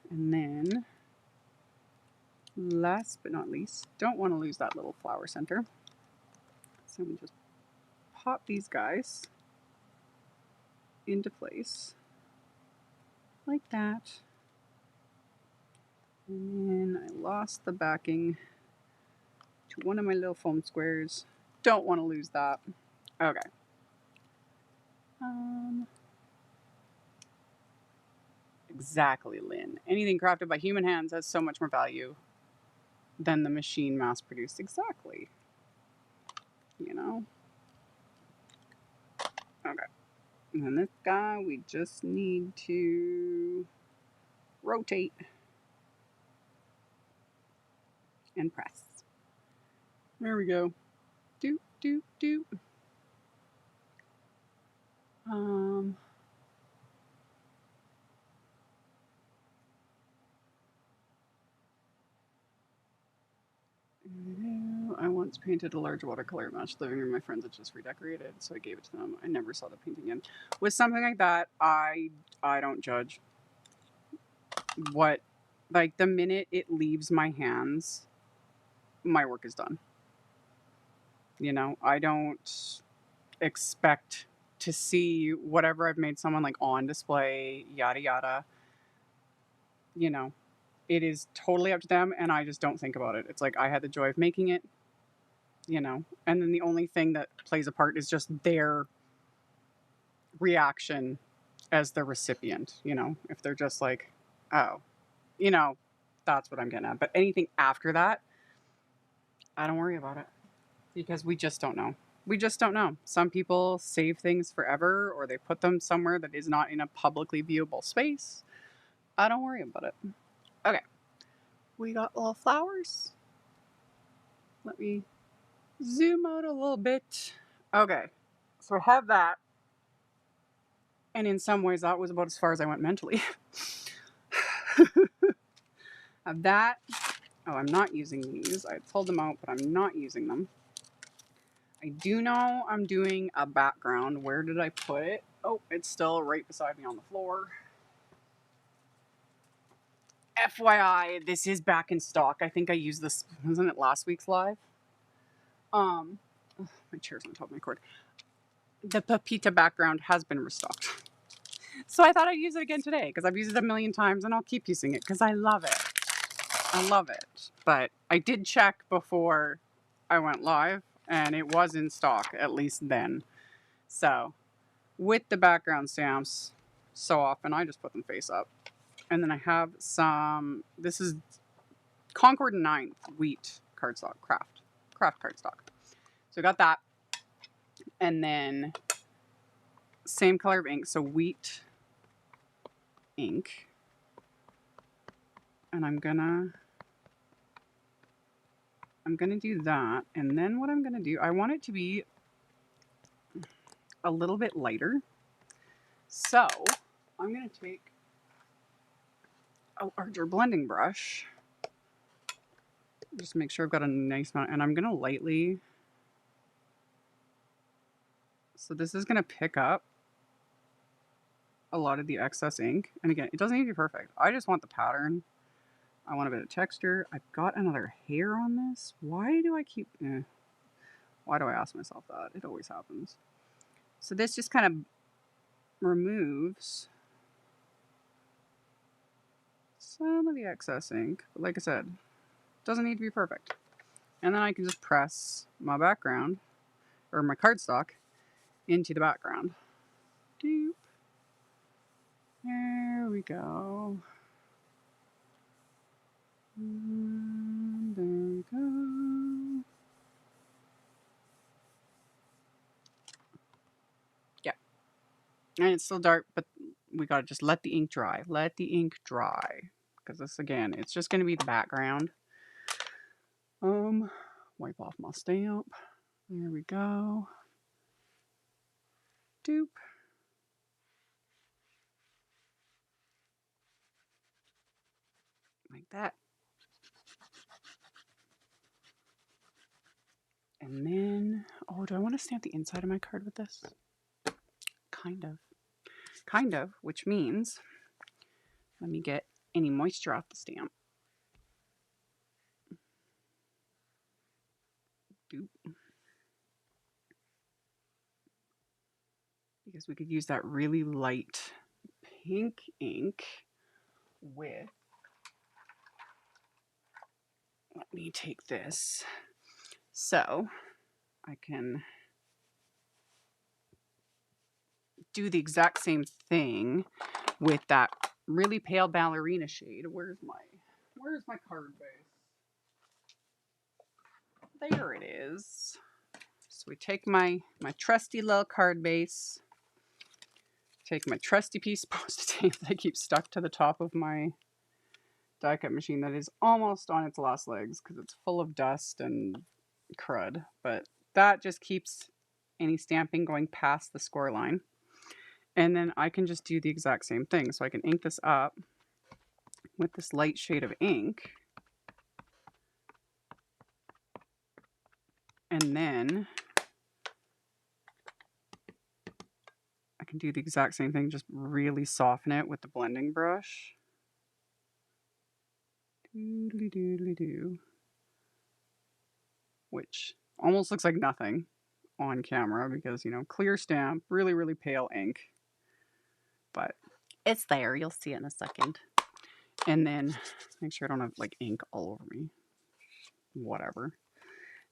And then, last but not least, don't want to lose that little flower center. So we just pop these guys into place like that. And then I lost the backing to one of my little foam squares. Don't want to lose that. Okay. Exactly, Lynn. Anything crafted by human hands has so much more value than the machine mass produced. Exactly. You know? Okay. And then this guy, we just need to rotate and press. There we go. Do, do, do. I once painted a large watercolor match living room. My friends had just redecorated, so I gave it to them. I never saw the painting again. With something like that, I don't judge. What, like the minute it leaves my hands, my work is done. You know, I don't expect to see whatever I've made someone like on display, yada yada. You know, it is totally up to them, and I just don't think about it. It's like I had the joy of making it, you know, and then the only thing that plays a part is just their reaction as the recipient. You know, if they're just like, oh, you know, that's what I'm getting at. But anything after that, I don't worry about it because we just don't know. We just don't know. Some people save things forever or they put them somewhere that is not in a publicly viewable space. I don't worry about it. Okay. We got little flowers. Let me zoom out a little bit. Okay. So I have that. And in some ways, that was about as far as I went mentally. Have that. Oh, I'm not using these. I pulled them out, but I'm not using them. I do know I'm doing a background. Where did I put it? Oh, it's still right beside me on the floor. FYI, this is back in stock. I think I used this, wasn't it last week's live? My chair's on top of my cord. The Pepita background has been restocked. So I thought I'd use it again today because I've used it a million times and I'll keep using it because I love it. I love it. But I did check before I went live and it was in stock, at least then. So with the background stamps, so often I just put them face up. And then I have some, this is Concord 9th wheat cardstock, craft cardstock. So I got that. And then same color of ink, so wheat ink. And I'm gonna do that. And then what I'm gonna do, I want it to be a little bit lighter. So I'm gonna take a larger blending brush. Just make sure I've got a nice amount, and I'm gonna lightly. So this is gonna pick up a lot of the excess ink. And again, it doesn't need to be perfect. I just want the pattern. I want a bit of texture. I've got another hair on this. Why do I keep... Why do I ask myself that? It always happens. So this just kind of removes some of the excess ink. But like I said, it doesn't need to be perfect. And then I can just press my background, or my cardstock, into the background. Doop. There we go. And there we go. Yeah. And it's still dark, but we gotta just let the ink dry. Let the ink dry. Because this, again, it's just gonna be the background. Wipe off my stamp. There we go. Doop. Like that. And then, oh, do I want to stamp the inside of my card with this? Kind of. Kind of, which means, let me get any moisture off the stamp. Doop. Because we could use that really light pink ink with, let me take this. So I can do the exact same thing with that really pale ballerina shade. Where's my card base? There it is. So we take my trusty little card base, take my trusty piece of post-it tape that keeps stuck to the top of my die cut machine that is almost on its last legs because it's full of dust and crud, but that just keeps any stamping going past the score line. And then I can just do the exact same thing. So I can ink this up with this light shade of ink. And then I can do the exact same thing, just really soften it with the blending brush. Doodly doodly doo. Which almost looks like nothing on camera because, you know, clear stamp, really, really pale ink. But it's there. You'll see it in a second. And then make sure I don't have like ink all over me. Whatever.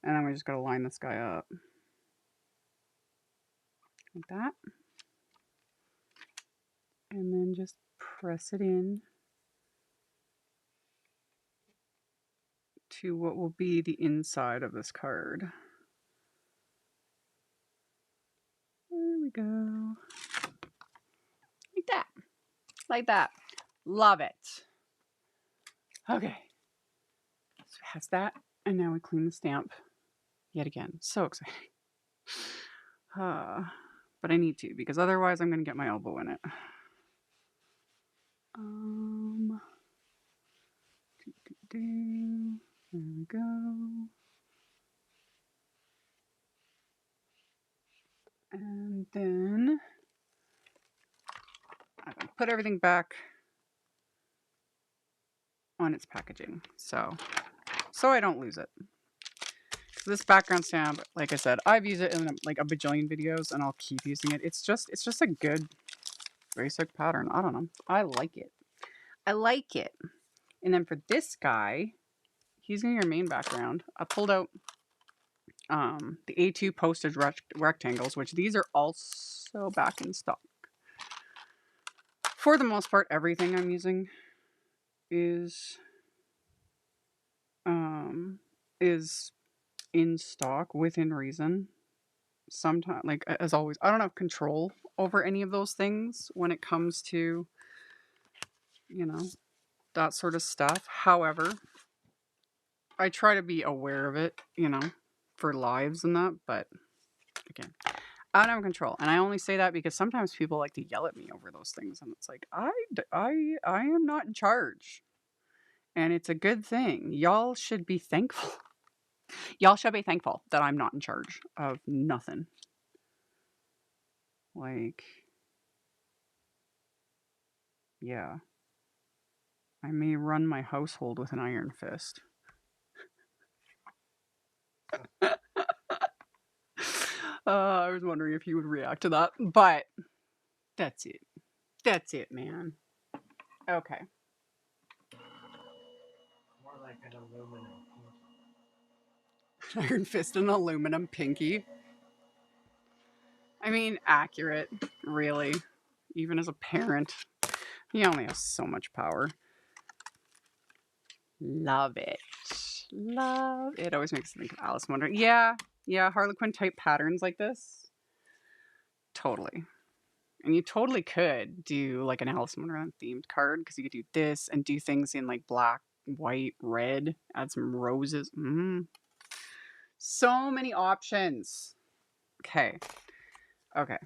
And then we just got to line this guy up. Like that. And then just press it in to what will be the inside of this card. There we go. Like that. Like that. Love it. Okay. So it has that. And now we clean the stamp yet again. So exciting. But I need to because otherwise I'm going to get my elbow in it. There we go. And then I'm going to put everything back on its packaging. So I don't lose it. So this background stamp, like I said, I've used it in like a bajillion videos and I'll keep using it. It's just a good basic pattern. I don't know. I like it. I like it. And then for this guy, he's going to be your main background. I pulled out the A2 Postage Rectangles, which these are also back in stock. For the most part, everything I'm using is in stock within reason. Sometimes, like as always, I don't have control over any of those things when it comes to, you know, that sort of stuff. However, I try to be aware of it, you know, for lives and that. But again, Out of control. And I only say that because sometimes people like to yell at me over those things. And it's like, I am not in charge. And it's a good thing. Y'all should be thankful. Y'all should be thankful that I'm not in charge of nothing. Like, yeah. I may run my household with an iron fist. I was wondering if you would react to that. But that's it. That's it, man. Okay. More like an aluminum pinky. Iron fist and aluminum pinky. I mean, accurate, really. Even as a parent, he only has so much power. Love it. Love it. Always makes me think of Alice in Wonderland. Yeah, Harlequin type patterns like this. Totally. And you totally could do like an Alice in Wonderland themed card because you could do this and do things in like black, white, red, add some roses. So many options. Okay. I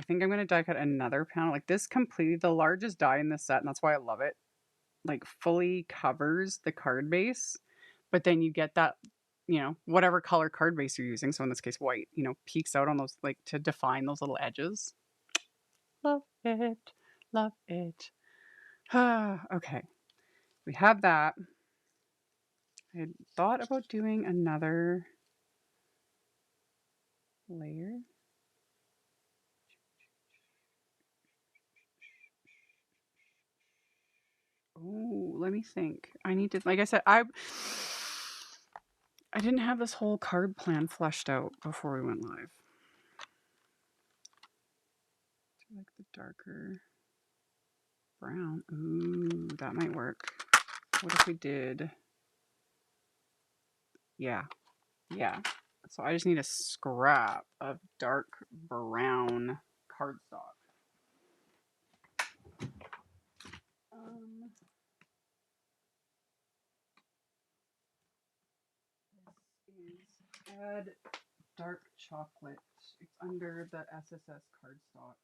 think I'm going to die cut another panel. Like this completely, the largest die in this set, and that's why I love it, like fully covers the card base. But then you get that, you know, whatever color card base you're using. So in this case, white, you know, peeks out on those, like to define those little edges. Love it. Love it. Okay. We have that. I had thought about doing another layer. Oh, let me think. I need to, like I said, I didn't have this whole card plan fleshed out before we went live. I like the darker brown. Ooh, that might work. What if we did? Yeah. So I just need a scrap of dark brown cardstock. This is add dark chocolate. It's under the SSS cardstock.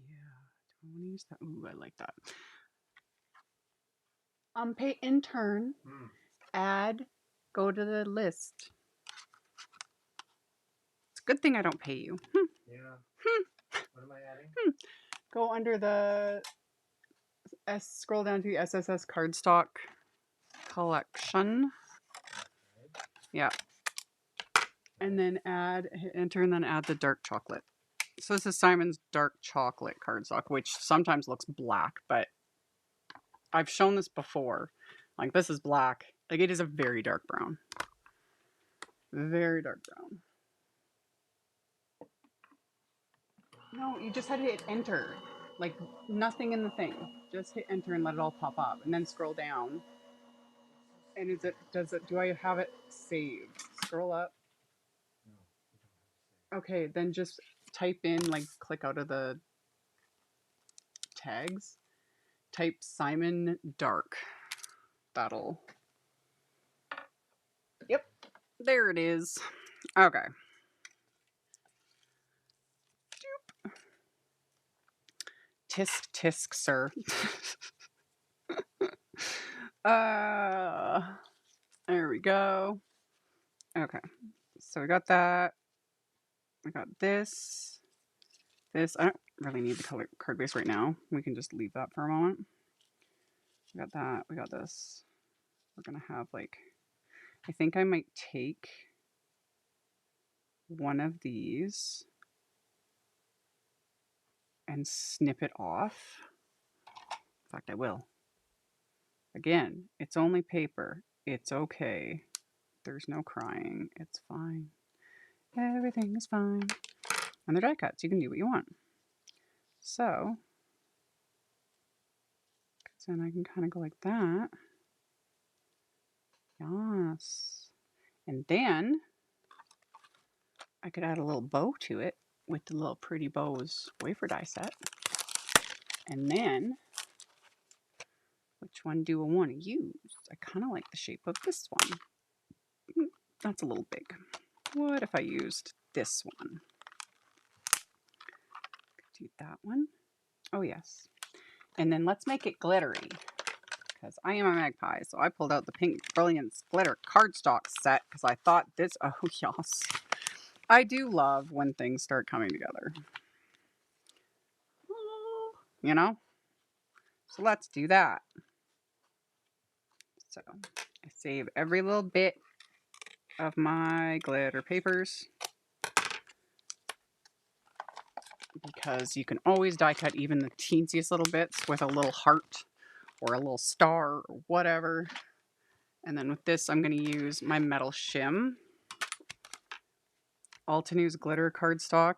Yeah, do I want to use that? Ooh, I like that. Pay intern. Add. Go to the list. It's a good thing I don't pay you. Yeah. What am I adding? Go under the scroll down to the SSS cardstock collection. Yeah. And then hit enter, and then add the dark chocolate. So this is Simon's dark chocolate cardstock, which sometimes looks black, but I've shown this before. Like this is black. Like it is a very dark brown. Very dark brown. No, you just had to hit enter. Like nothing in the thing. Just hit enter and let it all pop up, and then scroll down. And do I have it saved? Scroll up. Okay, then just type in, like click out of the tags. Type Simon Dark. That'll. Yep. There it is. Okay. Tisk tisk, sir. There we go. Okay. So we got that. We got this. This. I don't really need the color card base right now. We can just leave that for a moment. We got that. We got this. We're gonna have like, I think I might take one of these and snip it off. In fact, I will. Again, it's only paper. It's okay. There's no crying. It's fine. Everything is fine. And they're die cuts. You can do what you want. So, then I can kind of go like that. Yes. And then I could add a little bow to it with the little Pretty Bows wafer die set. And then Which one do I want to use? I kind of like the shape of this one. That's a little big. What if I used this one? Do that one. Oh, yes. And then let's make it glittery. Because I am a magpie, so I pulled out the pink Brilliance glitter cardstock set because I thought this, oh yes. I do love when things start coming together. You know? So let's do that. So I save every little bit of my glitter papers because you can always die cut even the teensiest little bits with a little heart or a little star or whatever. And then with this, I'm going to use my metal shim. Altenew's glitter cardstock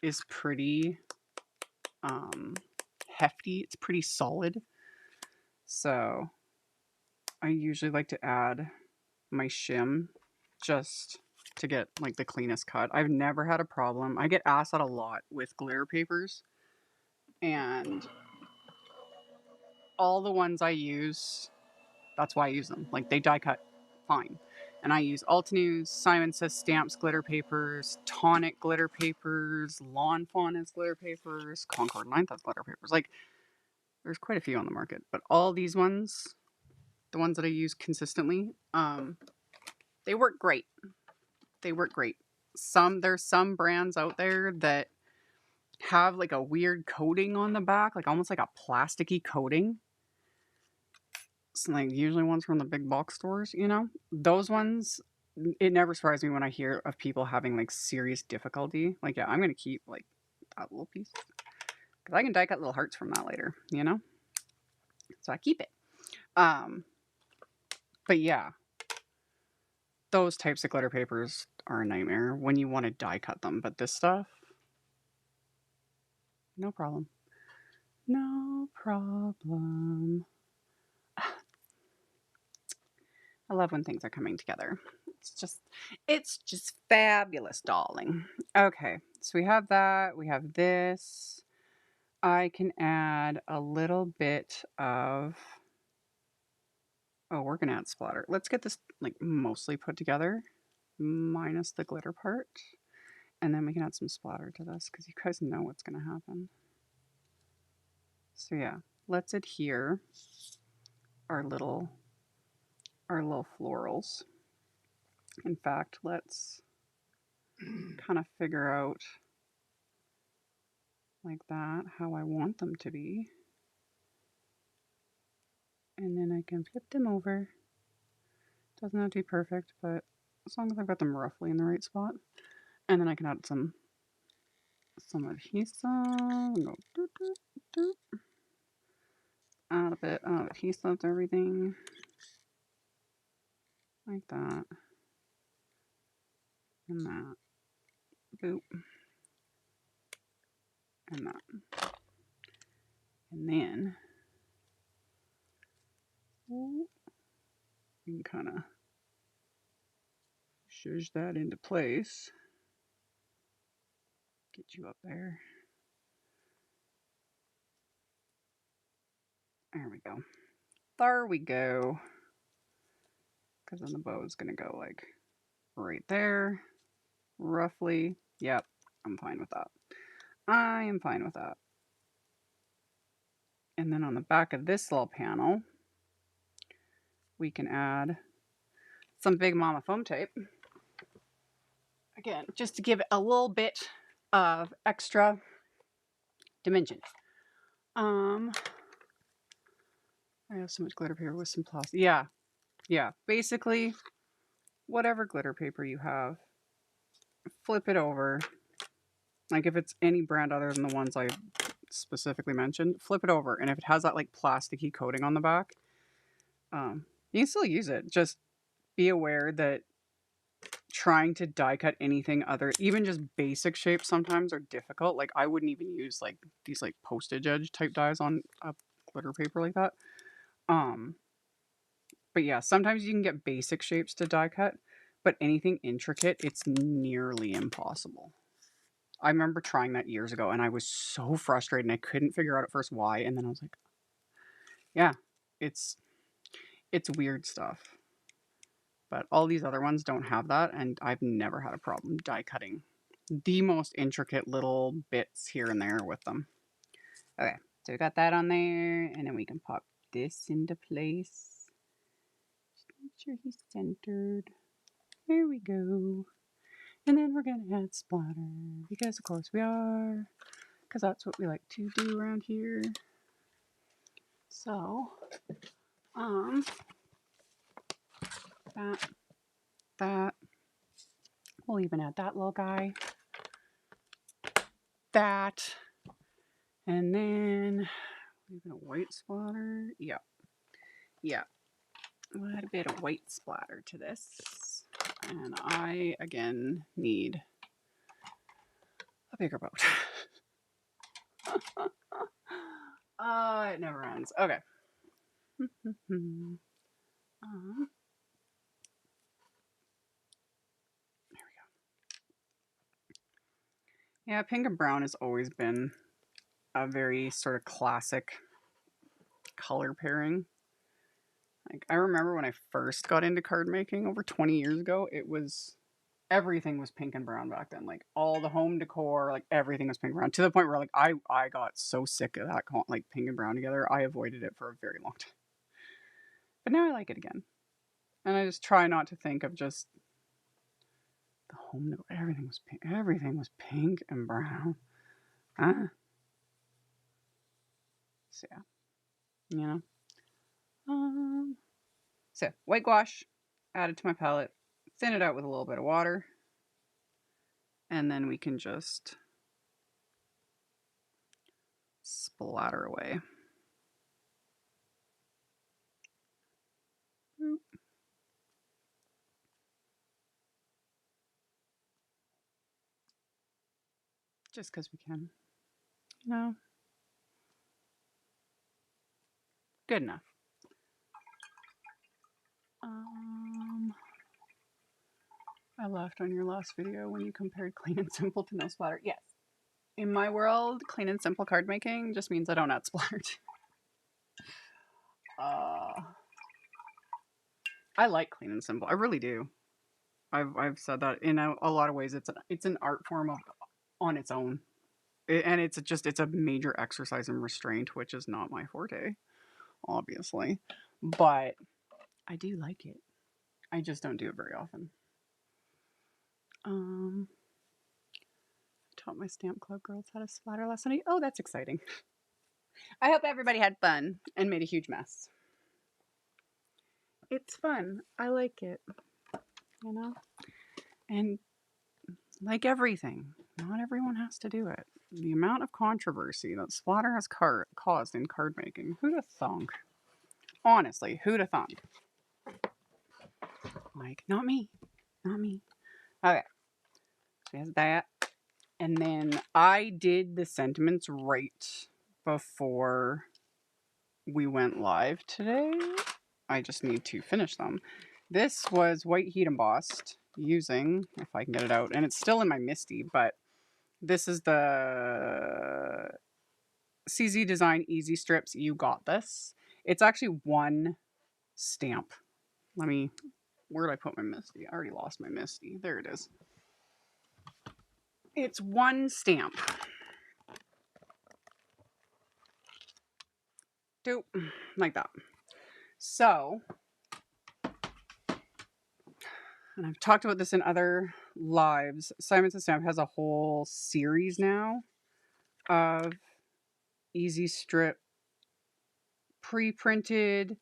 is pretty hefty. It's pretty solid. So I usually like to add my shim just to get like the cleanest cut. I've never had a problem. I get asked that a lot with glitter papers, and all the ones I use, that's why I use them. Like they die cut fine. And I use Altenew, Simon Says Stamps glitter papers, Tonic glitter papers, Lawn Fawn's glitter papers, Concord 9th has glitter papers. Like there's quite a few on the market, but all these ones, the ones that I use consistently, they work great. They work great. There's some brands out there that have like a weird coating on the back, like almost like a plasticky coating. It's like usually ones from the big box stores, you know? Those ones, it never surprises me when I hear of people having like serious difficulty. Like, yeah, I'm going to keep like that little piece because I can die cut little hearts from that later, you know? So I keep it. But yeah, those types of glitter papers are a nightmare when you want to die cut them. But this stuff, no problem. No problem. I love when things are coming together. It's just fabulous, darling. Okay, so we have that. We have this. I can add a little bit of, oh, we're gonna add splatter. Let's get this like mostly put together, minus the glitter part. And then we can add some splatter to this because you guys know what's gonna happen. So yeah, let's adhere our little florals. In fact, let's kind of figure out like that how I want them to be. And then I can flip them over. Doesn't have to be perfect, but as long as I've got them roughly in the right spot. And then I can add some adhesive. Go doop, doop, doop. Add a bit of adhesive to everything. Like that. And that. Boop. And that. And then we can kind of shush that into place. Get you up there. There we go. There we go. Because then the bow is going to go like right there. Roughly. Yep. I'm fine with that. I am fine with that. And then on the back of this little panel, we can add some Big Momma foam tape. Again, just to give it a little bit of extra dimension. I have so much glitter paper with some plastic. Yeah. Basically, whatever glitter paper you have, flip it over. Like if it's any brand other than the ones I specifically mentioned, flip it over. And if it has that like plasticky coating on the back, you can still use it. Just be aware that trying to die cut anything other, even just basic shapes sometimes are difficult. Like I wouldn't even use like these like postage edge type dies on a glitter paper like that. But yeah, sometimes you can get basic shapes to die cut, but anything intricate, it's nearly impossible. I remember trying that years ago and I was so frustrated and I couldn't figure out at first why. And then I was like, yeah, It's weird stuff. But all these other ones don't have that, and I've never had a problem die cutting the most intricate little bits here and there with them. Okay, so we got that on there, and then we can pop this into place. Just make sure he's centered. There we go. And then we're going to add splatter, because of course we are, because that's what we like to do around here. So, that. We'll even add that little guy. That. And then, even a white splatter. Yeah. Yeah. We'll add a bit of white splatter to this. And I, again, need a bigger boat. It never ends. Okay. There we go. Yeah, pink and brown has always been a very sort of classic color pairing. Like, I remember when I first got into card making over 20 years ago, it was everything was pink and brown back then. Like all the home decor, like everything was pink and brown, to the point where like I got so sick of that, like pink and brown together. I avoided it for a very long time. But now I like it again. And I just try not to think of just the home decor. Everything was pink. Everything was pink and brown. So yeah. You know. So white gouache, add it to my palette, thin it out with a little bit of water, and then we can just splatter away. Just because we can. No. Good enough. I laughed on your last video when you compared clean and simple to no splatter. Yes. In my world, clean and simple card making just means I don't add splatter. I like clean and simple. I really do. I've said that in a lot of ways. It's an art form on its own, and it's a major exercise in restraint, which is not my forte, obviously. But I do like it. I just don't do it very often. Taught my stamp club girls how to splatter last night. Oh, that's exciting. I hope everybody had fun and made a huge mess. It's fun. I like it. You know? And like everything, not everyone has to do it. The amount of controversy that splatter has caused in card making. Who'd have thunk? Honestly, who'd have thunk? Like, not me. Not me. Okay. So there's that. And then I did the sentiments right before we went live today. I just need to finish them. This was white heat embossed using, if I can get it out, and it's still in my MISTI, but this is the CZ Design Easy Strips You Got This. It's actually one stamp. Where did I put my MISTI? I already lost my MISTI. There it is. It's one stamp. Doop. Like that. So, and I've talked about this in other lives, Simon Says Stamp has a whole series now of easy strip pre-printed,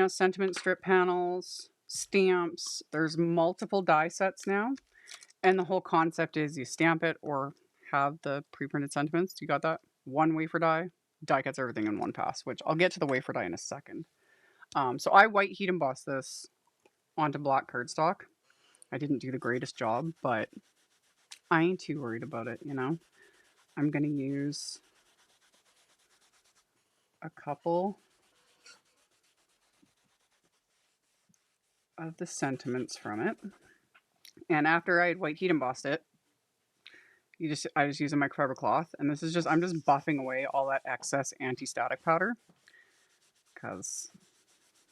sentiment strip panels, stamps. There's multiple die sets now. And the whole concept is you stamp it or have the pre-printed sentiments. You got that? One wafer die cuts everything in one pass, which I'll get to the wafer die in a second. So I white heat embossed this onto black cardstock. I didn't do the greatest job, but I ain't too worried about it, I'm going to use a couple of the sentiments from it. And after I had white heat embossed it, I just use a microfiber cloth, and this is I'm just buffing away all that excess anti-static powder, because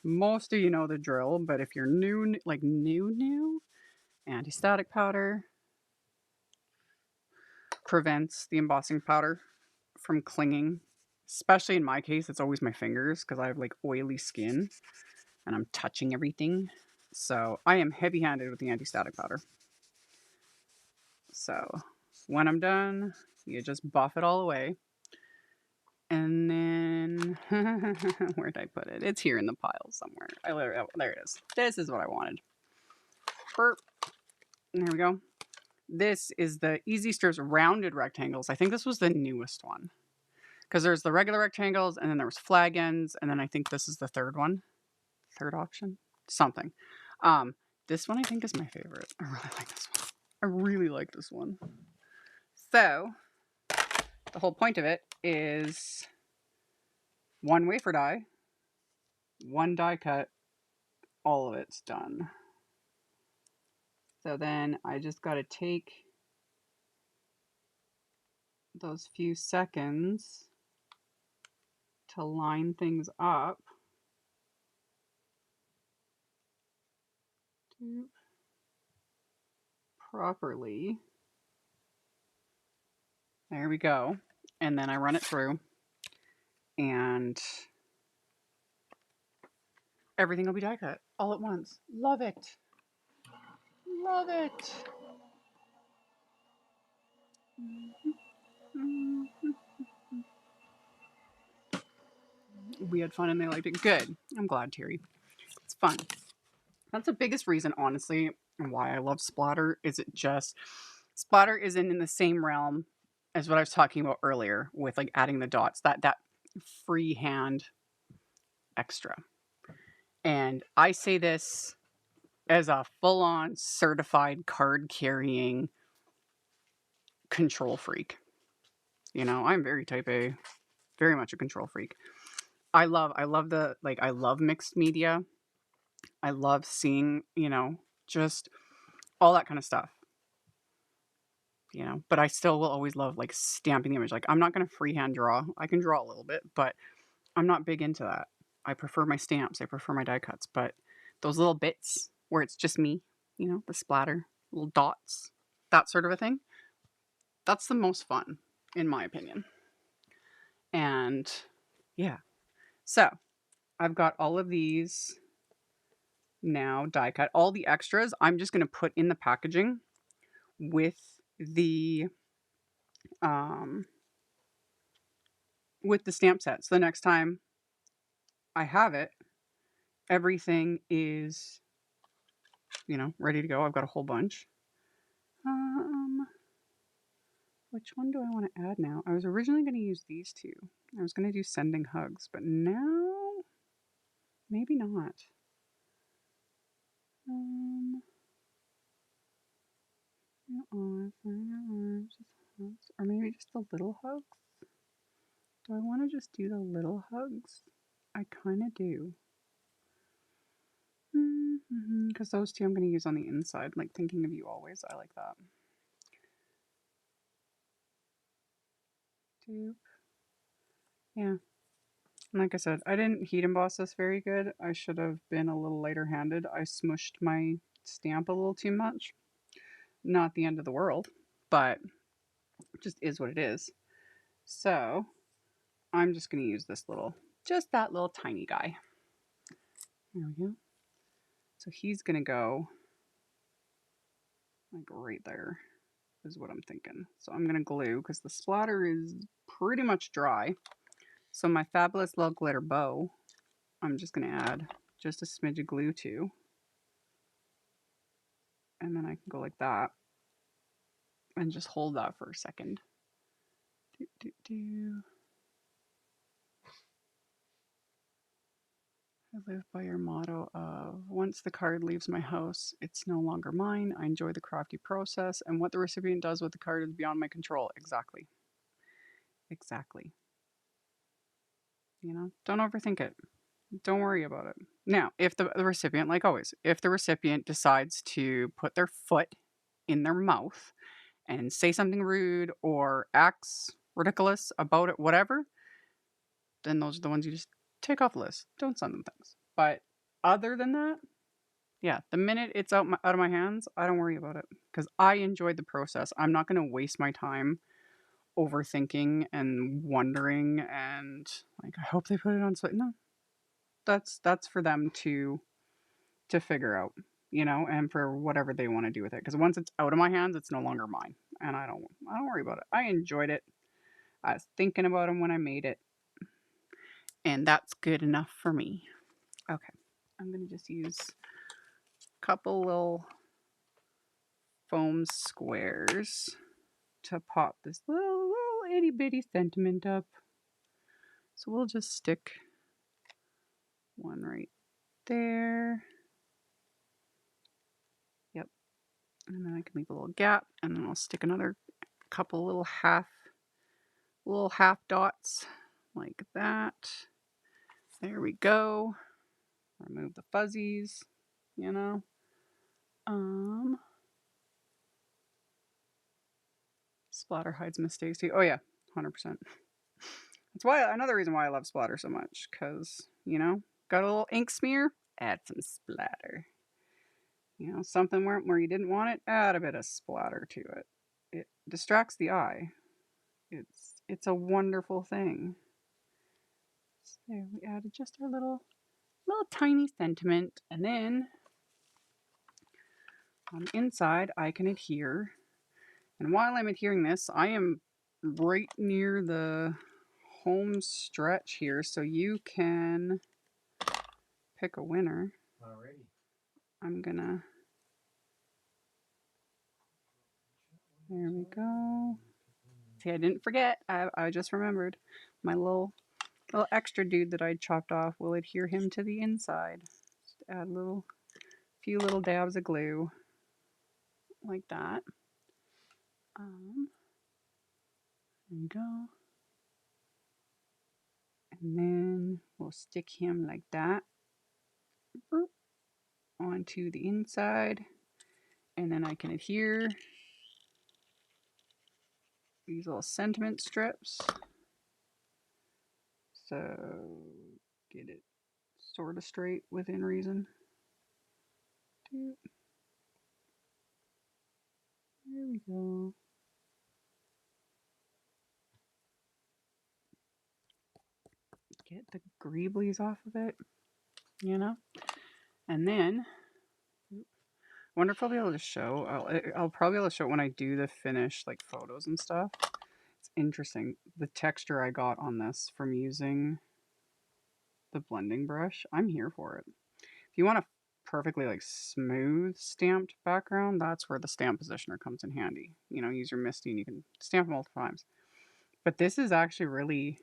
most of you know the drill, but if you're new, like new, anti-static powder prevents the embossing powder from clinging. Especially in my case, it's always my fingers because I have like oily skin and I'm touching everything. So I am heavy-handed with the anti-static powder. So when I'm done, you just buff it all away. And then, where'd I put it? It's here in the pile somewhere. There it is. This is what I wanted. Burp. There we go. This is the Easy Strips Rounded Rectangles. I think this was the newest one. Because there's the regular rectangles, and then there was flag ends, and then I think this is the third one. Third option? Something. This one I think is my favorite. I really like this one. I really like this one. So, the whole point of it is one wafer die, one die cut, all of it's done. So then I just got to take those few seconds to line things up. Properly. There we go. And then I run it through and everything will be die cut all at once. Love it. Love it. We had fun and they liked it. Good. I'm glad, Terry. It's fun. That's the biggest reason, honestly, why I love splatter. Is it just splatter isn't in the same realm as what I was talking about earlier with like adding the dots. That freehand extra. And I say this as a full-on certified card carrying control freak. You know, I'm very type A, very much a control freak. I love mixed media. I love seeing, you know, just all that kind of stuff. You know, but I still will always love like stamping the image. Like I'm not going to freehand draw. I can draw a little bit, but I'm not big into that. I prefer my stamps. I prefer my die cuts, but those little bits where it's just me, you know, the splatter, little dots, that sort of a thing. That's the most fun, in my opinion. And yeah, so I've got all of these now die cut. All the extras I'm just going to put in the packaging with the stamp set. So the next time I have it, everything is, you know, ready to go. I've got a whole bunch. Which one do I want to add now? I was originally going to use these two. I was going to do sending hugs, but now maybe not. Or maybe just the little hugs. Do I want to just do the little hugs? I kind of do. Because those two I'm going to use on the inside, like thinking of you always. I like that. Yeah. And like I said, I didn't heat emboss this very good. I should have been a little lighter handed. I smushed my stamp a little too much. Not the end of the world, but it just is what it is. So I'm just going to use this just that little tiny guy. There we go. So he's going to go like right there is what I'm thinking. So I'm going to glue because the splatter is pretty much dry. So my fabulous little glitter bow, I'm just going to add just a smidge of glue to. And then I can go like that and just hold that for a second. I live by your motto of, once the card leaves my house, it's no longer mine. I enjoy the crafty process, and what the recipient does with the card is beyond my control. Exactly. Exactly. You know, don't overthink it. Don't worry about it. Now, if the recipient, like always, if the recipient decides to put their foot in their mouth and say something rude or acts ridiculous about it, whatever, then those are the ones you just take off the list. Don't send them things. But other than that, yeah, the minute it's out of my hands, I don't worry about it because I enjoyed the process. I'm not going to waste my time overthinking and wondering and like I hope they put it on site. No, that's for them to figure out, you know, and for whatever they want to do with it. Because once it's out of my hands, it's no longer mine, and I don't worry about it. I enjoyed it. I was thinking about them when I made it, and that's good enough for me. Okay, I'm gonna just use a couple little foam squares to pop this little itty bitty sentiment up. So we'll just stick one right there. Yep. And then I can leave a little gap, and then I'll stick another couple little half dots like that. There we go. Remove the fuzzies, you know. Splatter hides mistakes too. Oh yeah, 100%. That's why another reason why I love splatter so much, because, you know, got a little ink smear, add some splatter. You know, something where you didn't want it, add a bit of splatter to it. It distracts the eye. It's a wonderful thing. So there, we added just our little tiny sentiment, and then on the inside I can adhere. And while I'm adhering this, I am right near the home stretch here, so you can pick a winner. Alrighty. I'm gonna. There we go. See, I didn't forget. I just remembered. My little extra dude that I chopped off will adhere him to the inside. Just add a few little dabs of glue like that. There you go. And then we'll stick him like that. Boop, onto the inside. And then I can adhere these little sentiment strips. So get it sort of straight within reason. There we go. Get the greeblies off of it, you know? And then, I wonder if I'll be able to show, I'll probably be able to show it when I do the finished like photos and stuff. It's interesting. The texture I got on this from using the blending brush, I'm here for it. If you want a perfectly like smooth stamped background, that's where the stamp positioner comes in handy. You know, use your MISTI and you can stamp multiple times. But this is actually really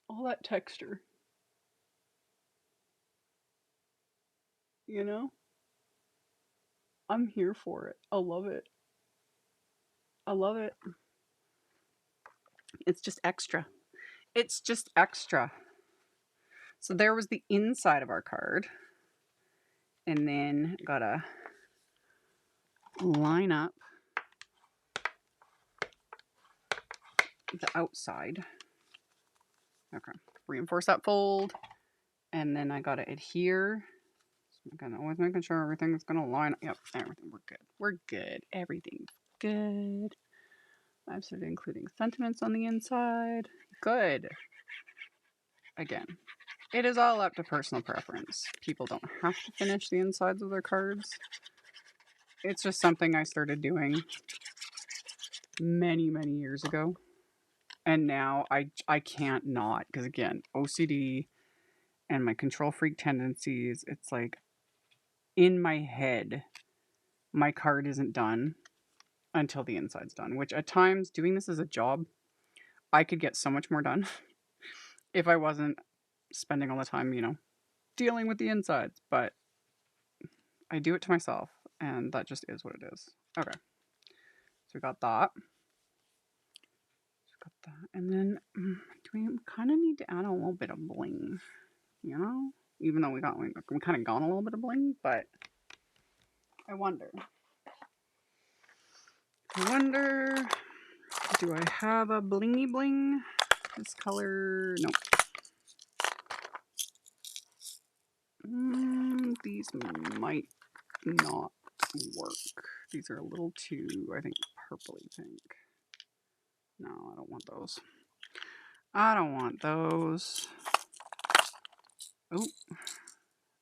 all that texture. You know? I'm here for it. I love it. I love it. It's just extra. It's just extra. So there was the inside of our card. And then gotta line up the outside. Okay. Reinforce that fold. And then I gotta adhere. So I'm always making sure everything's gonna line up. Yep, everything. We're good. We're good. Everything's good. I've started including sentiments on the inside. Good. Again, it is all up to personal preference. People don't have to finish the insides of their cards. It's just something I started doing many, many years ago. And now I can't not, because again, OCD and my control freak tendencies, it's like in my head, my card isn't done until the inside's done, which at times doing this as a job, I could get so much more done if I wasn't spending all the time, you know, dealing with the insides. But I do it to myself, and that just is what it is. Okay. So we got that. Got that. And then we kind of need to add a little bit of bling, you know? Even though we kind of got a little bit of bling, but I wonder. Do I have a blingy bling? This color, nope. These might not work. These are a little too, I think, purpley pink. No, I don't want those. I don't want those. Oh,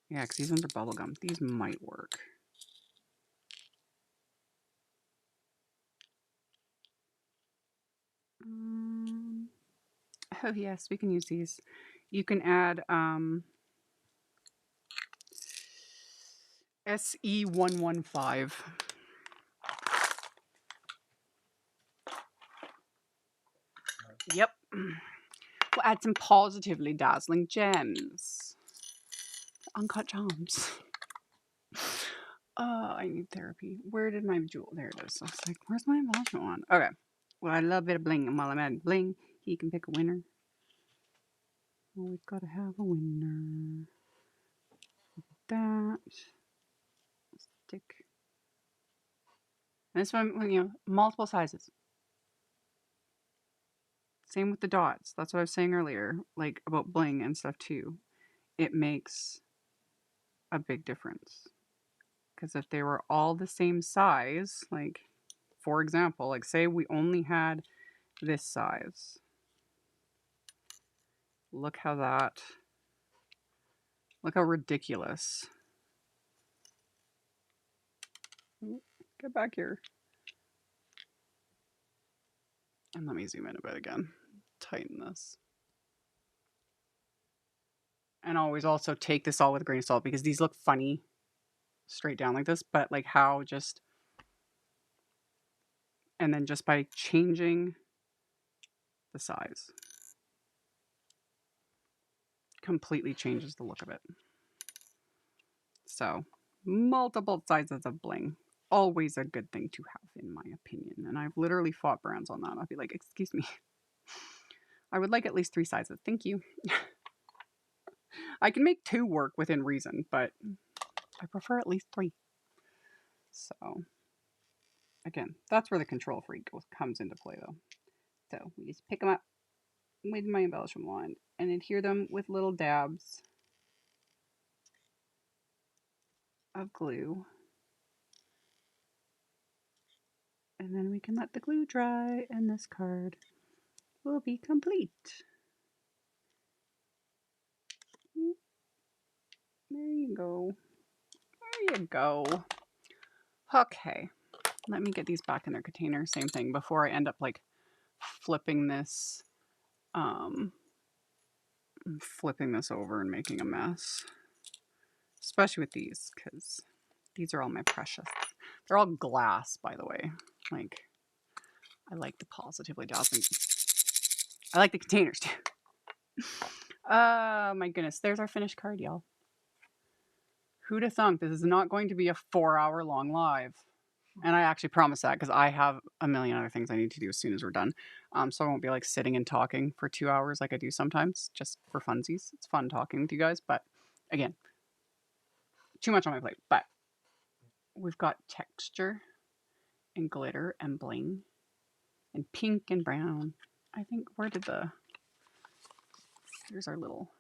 yeah, because these ones are bubblegum. These might work. Oh yes, we can use these. You can add SE115. Yep. We'll add some positively dazzling gems. Uncut gems. I need therapy. Where did my jewel? There it is. I was like, where's my embellishment one? Okay. Well, I love a bit of bling, and while I'm adding bling, he can pick a winner. Well, we've got to have a winner. That. Stick. And this one, you know, multiple sizes. Same with the dots. That's what I was saying earlier, like about bling and stuff too. It makes a big difference. Because if they were all the same size, like, for example, like say we only had this size. Look how ridiculous. Get back here. And let me zoom in a bit again. Tighten this. And always also take this all with a grain of salt because these look funny straight down like this, but like how just, and then just by changing the size, completely changes the look of it. So multiple sizes of bling, always a good thing to have in my opinion. And I've literally fought brands on that. I'll be like, excuse me, I would like at least 3 sizes. Thank you. I can make 2 work within reason, but I prefer at least 3. So again, that's where the control freak comes into play though. So we just pick them up with my embellishment wand and adhere them with little dabs of glue. And then we can let the glue dry and this card will be complete. There you go. There you go. Okay. Let me get these back in their container. Same thing before I end up like flipping this over and making a mess. Especially with these, because these are all my precious. They're all glass, by the way. Like, I like the Positively Dazzling. I like the containers too. My goodness. There's our finished card, y'all. Who'd have thunk this is not going to be a 4-hour long live. And I actually promise that because I have a million other things I need to do as soon as we're done. So I won't be like sitting and talking for 2 hours like I do sometimes, just for funsies. It's fun talking with you guys, but again, too much on my plate. But we've got texture and glitter and bling and pink and brown. I think, here's our little,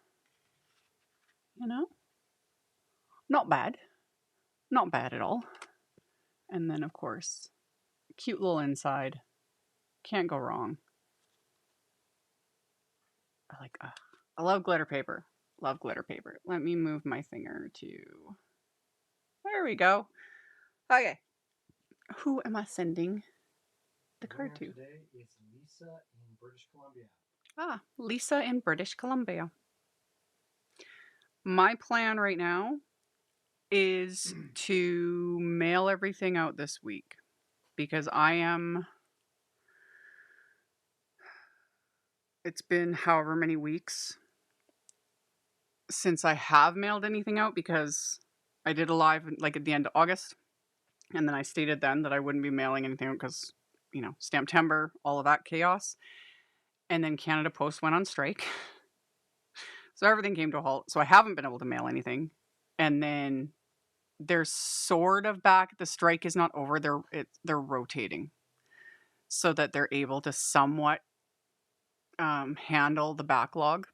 not bad. Not bad at all. And then, of course, cute little inside. Can't go wrong. I love glitter paper. Love glitter paper. Let me move my finger to... There we go. Okay. Who am I sending the card to? Today is Lisa in British Columbia. Ah, Lisa in British Columbia. My plan right now is to mail everything out this week because it's been however many weeks since I have mailed anything out because I did a live like at the end of August. And then I stated then that I wouldn't be mailing anything out because, Stamptember, all of that chaos. And then Canada Post went on strike. So everything came to a halt. So I haven't been able to mail anything. And then they're sort of back. The strike is not over. They're rotating. so that they're able to somewhat handle the backlog,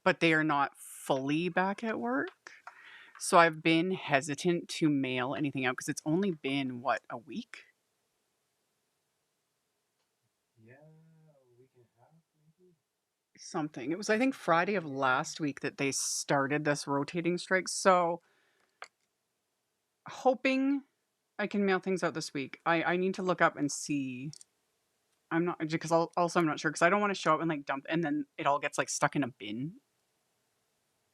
but they are not fully back at work. So I've been hesitant to mail anything out because it's only been, what, a week? Yeah, a week and a half, maybe. Something. It was, I think, Friday of last week that they started this rotating strike. So hoping I can mail things out this week. I need to look up and see. I'm not, because also I'm not sure because I don't want to show up and like dump and then it all gets like stuck in a bin,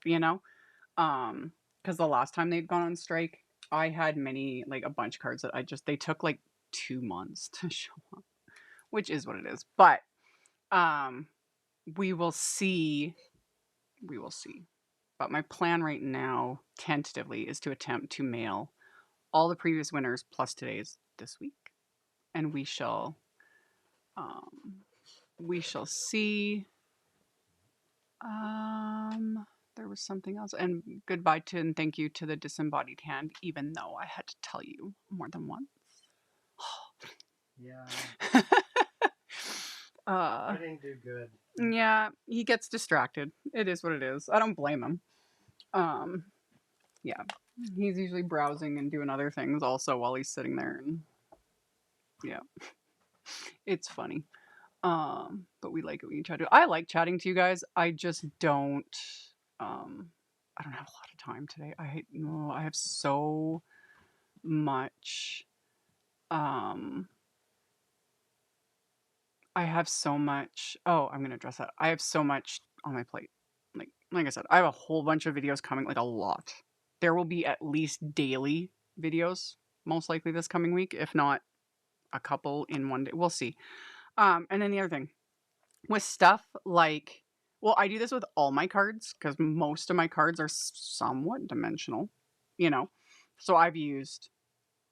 you know? Because the last time they'd gone on strike, I had like a bunch of cards that they took like 2 months to show up, which is what it is. But we will see. We will see. But my plan right now, tentatively, is to attempt to mail all the previous winners plus today's this week. And we shall see. There was something else. And goodbye to and thank you to the disembodied hand, even though I had to tell you more than once. Yeah. I didn't do good. Yeah, he gets distracted. It is what it is. I don't blame him. Yeah. He's usually browsing and doing other things also while he's sitting there, and yeah. It's funny. But we like it when you chat to. I like chatting to you guys. I just don't I don't have a lot of time today. I have so much I'm gonna address that. I have so much on my plate. Like I said, I have a whole bunch of videos coming, like a lot. There will be at least daily videos, most likely this coming week, if not a couple in one day. We'll see. And then the other thing, with stuff like, well, I do this with all my cards because most of my cards are somewhat dimensional, you know. So I've used,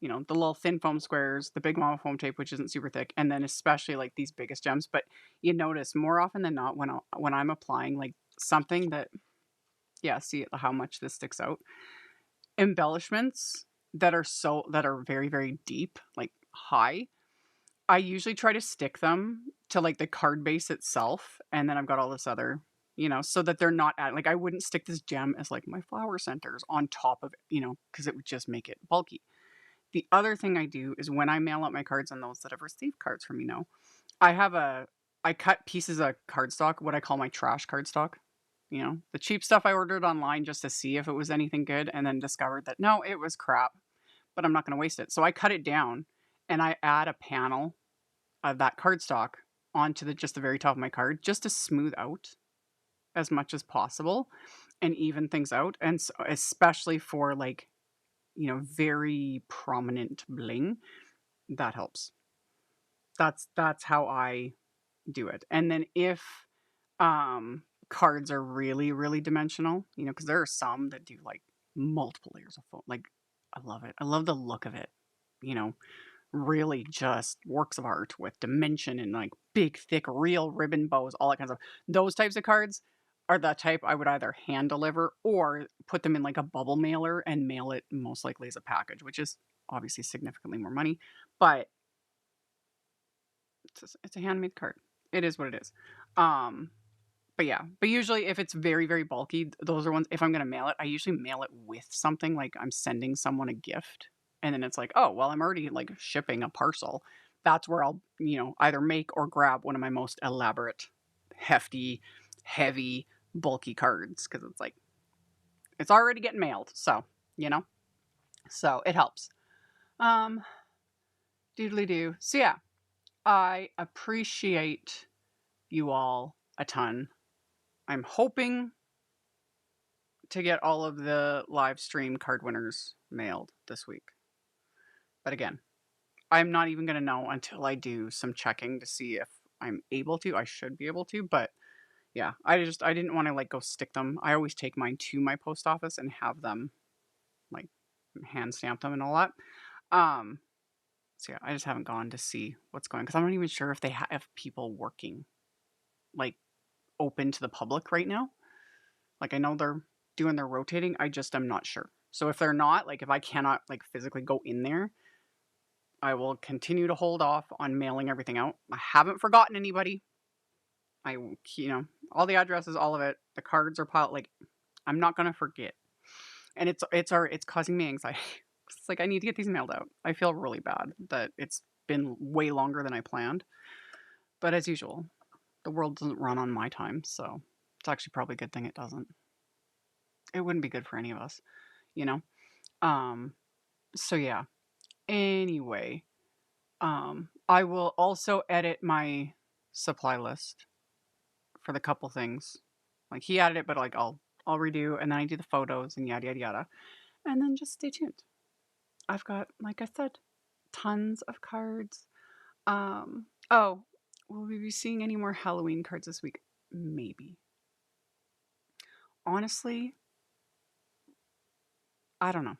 the little thin foam squares, the big Momma foam tape, which isn't super thick, and then especially like these biggest gems. But you notice more often than not when I'm applying like something that, yeah, see how much this sticks out. Embellishments that are very, very deep, like high. I usually try to stick them to like the card base itself, and then I've got all this other, so that they're not like I wouldn't stick this gem as like my flower centers on top of it, because it would just make it bulky. The other thing I do is when I mail out my cards, and those that have received cards from me know, I cut pieces of cardstock, what I call my trash cardstock. The cheap stuff I ordered online just to see if it was anything good, and then discovered that no, it was crap, but I'm not going to waste it. So I cut it down and I add a panel of that cardstock onto just the very top of my card, just to smooth out as much as possible and even things out. And so, especially for like, very prominent bling, that helps. That's how I do it. And then if cards are really, really dimensional, because there are some that do like multiple layers of foam. Like, I love it. I love the look of it. Really just works of art with dimension and like big, thick, real ribbon bows, all that kinds of. Those types of cards are the type I would either hand deliver or put them in like a bubble mailer and mail it most likely as a package, which is obviously significantly more money, but it's a handmade card. It is what it is. But yeah, but usually if it's very, very bulky, those are ones, if I'm going to mail it, I usually mail it with something like I'm sending someone a gift. And then it's like, oh, well, I'm already like shipping a parcel. That's where I'll, either make or grab one of my most elaborate, hefty, heavy, bulky cards. Cause it's like, it's already getting mailed. So, so it helps. Doodly doo. So yeah, I appreciate you all a ton. I'm hoping to get all of the live stream card winners mailed this week. But again, I'm not even going to know until I do some checking to see if I'm able to. I should be able to, but yeah, I didn't want to like go stick them. I always take mine to my post office and have them like hand stamp them and all that. So yeah, I just haven't gone to see what's going, because I'm not even sure if they have people working like open to the public right now. Like I know they're doing their rotating. I just am not sure. So if they're not, like if I cannot like physically go in there, I will continue to hold off on mailing everything out. I haven't forgotten anybody. All the addresses, all of it, the cards are piled. Like, I'm not gonna forget, and it's causing me anxiety. It's like I need to get these mailed out. I feel really bad that it's been way longer than I planned, but as usual, the world doesn't run on my time, so it's actually probably a good thing it doesn't. It wouldn't be good for any of us, you know. Um. So yeah. Anyway, I will also edit my supply list for the couple things. Like he added it, but like I'll redo, and then I do the photos and yada yada yada, and then just stay tuned. I've got, like I said, tons of cards. Oh, will we be seeing any more Halloween cards this week? Maybe. Honestly, I don't know.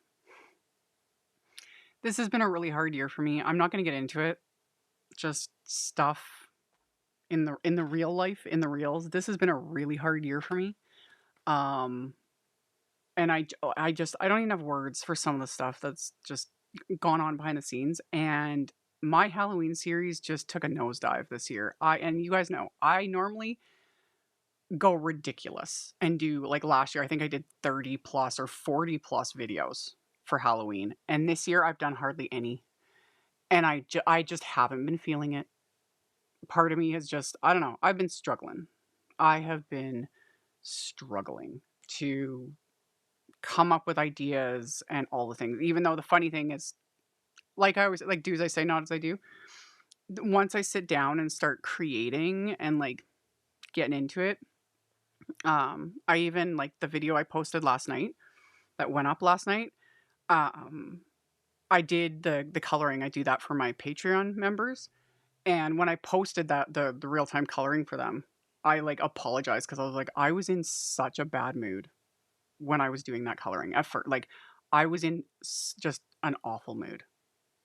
This has been a really hard year for me. I'm not going to get into it. Just stuff in the real life, in the reals. This has been a really hard year for me. Um and I don't even have words for some of the stuff that's just gone on behind the scenes, and my Halloween series just took a nosedive this year. And you guys know, I normally go ridiculous and do, like last year I think I did 30 plus or 40 plus videos for Halloween, and this year I've done hardly any, and I just haven't been feeling it. Part of me has just, I don't know, I've been struggling. I have been struggling to come up with ideas and all the things. Even though the funny thing is, like I always like, do as I say, not as I do. Once I sit down and start creating and like getting into it, I even like the video I posted last night that went up last night. Um, I did the coloring. I do that for my Patreon members, and when I posted that the real time coloring for them, I like apologized because I was like, I was in such a bad mood when I was doing that coloring. At first, like I was in just an awful mood.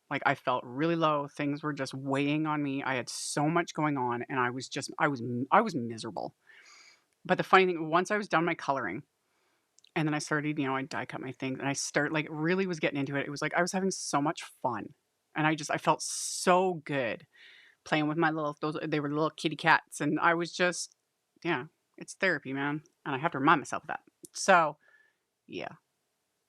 Like I felt really low. Things were just weighing on me. I had so much going on, and I was miserable. But the funny thing, once I was done my coloring, and then I started, I die cut my things, and I like really was getting into it. It was like I was having so much fun, and I felt so good playing with my they were little kitty cats, and I was just, yeah, it's therapy, man, and I have to remind myself of that. So yeah,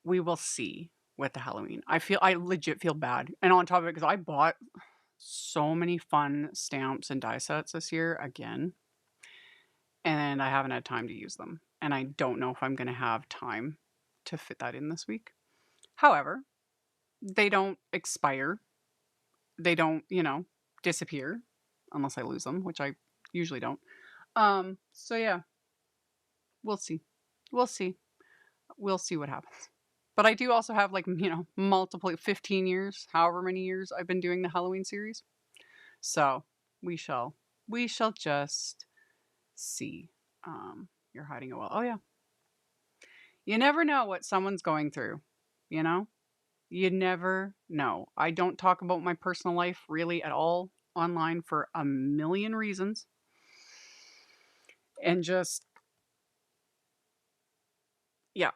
we will see with the Halloween. I legit feel bad. And on top of it, because I bought so many fun stamps and die sets this year again, and I haven't had time to use them. And I don't know if I'm going to have time to fit that in this week. However, they don't expire. They don't, disappear unless I lose them, which I usually don't. So yeah, we'll see. We'll see. We'll see what happens. But I do also have like, multiple 15 years, however many years I've been doing the Halloween series. So we shall just see. You're hiding it well. Oh yeah. You never know what someone's going through, you know? You never know. I don't talk about my personal life really at all online for a million reasons. And just, yeah,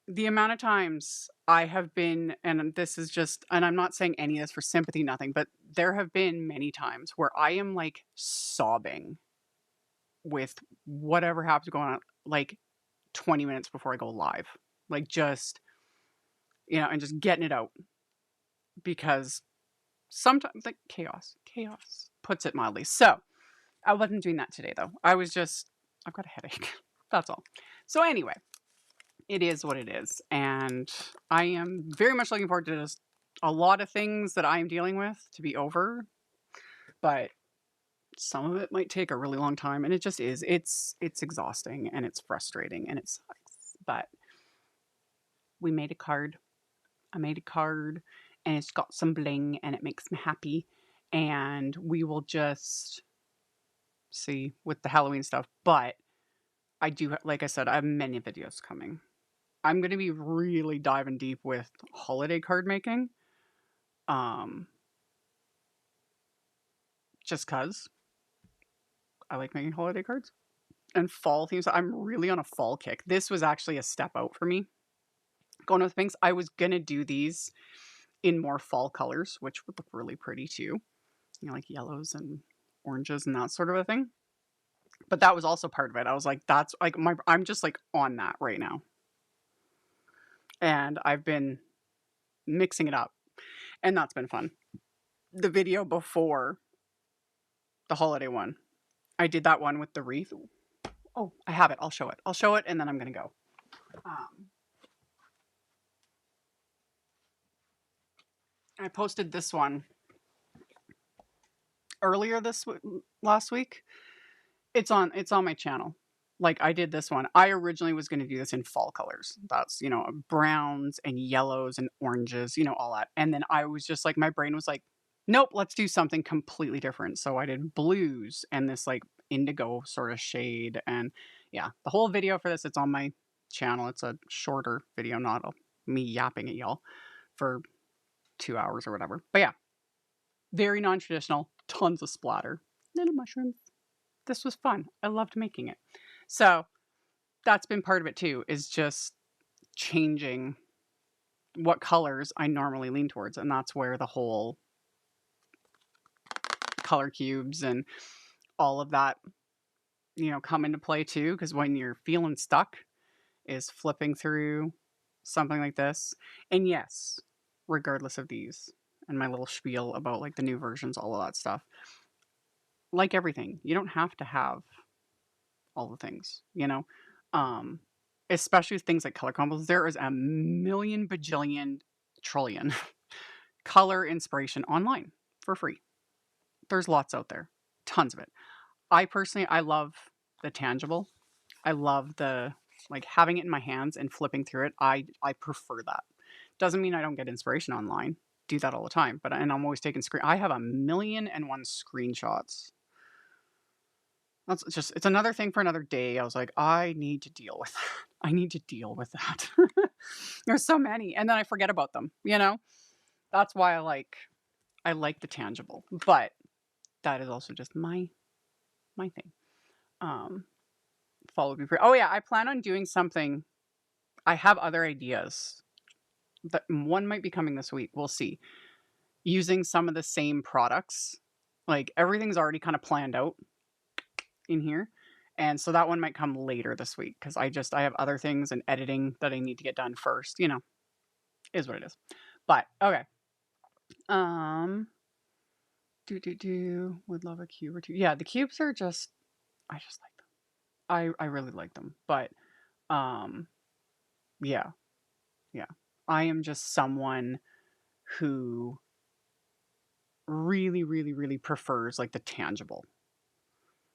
the amount of times I have been, and this is just, and I'm not saying any of this for sympathy, nothing, but there have been many times where I am like sobbing with whatever happens going on, like 20 minutes before I go live. Like just, and just getting it out, because sometimes like chaos puts it mildly. So I wasn't doing that today though. I've got a headache. That's all. So anyway, it is what it is. And I am very much looking forward to just a lot of things that I'm dealing with to be over. But some of it might take a really long time. And it just is. It's exhausting and it's frustrating and it sucks. But we made a card. I made a card and it's got some bling and it makes me happy. And we will just see with the Halloween stuff. But I do, like I said, I have many videos coming. I'm going to be really diving deep with holiday card making. Just because I like making holiday cards and fall themes. I'm really on a fall kick. This was actually a step out for me. Going with things, I was going to do these in more fall colors, which would look really pretty too. You know, like yellows and oranges and that sort of a thing. But that was also part of it. I was like, that's like I'm just like on that right now. And I've been mixing it up, and that's been fun. The video before the holiday one, I did that one with the wreath. Oh, I have it. I'll show it. I'll show it, and then I'm going to go. I posted this one earlier last week. It's on my channel. Like, I did this one. I originally was going to do this in fall colors. That's, you know, browns and yellows and oranges, you know, all that. And then I was just like, my brain was like, nope, let's do something completely different. So I did blues and this like indigo sort of shade. And yeah, the whole video for this, it's on my channel. It's a shorter video, not me yapping at y'all for 2 hours or whatever. But yeah, very non-traditional, tons of splatter, little mushrooms. This was fun. I loved making it. So that's been part of it too, is just changing what colors I normally lean towards. And that's where the whole color cubes and all of that, you know, come into play too. Because when you're feeling stuck, is flipping through something like this. And yes, regardless of these and my little spiel about like the new versions, all of that stuff, like everything, you don't have to have all the things, you know? Especially with things like color combos, there is a million bajillion trillion color inspiration online for free. There's lots out there, tons of it. I personally, I love the tangible. I love the like having it in my hands and flipping through it. I prefer that. Doesn't mean I don't get inspiration online. Do that all the time, but and I'm always taking screen. I have 1,000,001 screenshots. That's just, it's another thing for another day. I was like, I need to deal with that. I need to deal with that. There's so many, and then I forget about them, you know? That's why I like the tangible, but that is also just my thing. Follow me. Oh yeah, I plan on doing something. I have other ideas. That one might be coming this week. We'll see. Using some of the same products. Like everything's already kind of planned out in here. And so that one might come later this week because I have other things and editing that I need to get done first. You know, is what it is. But okay. Would love a cube or two. Yeah, the cubes are just, I just like them. I really like them. But yeah. I am just someone who really, really, really prefers like the tangible.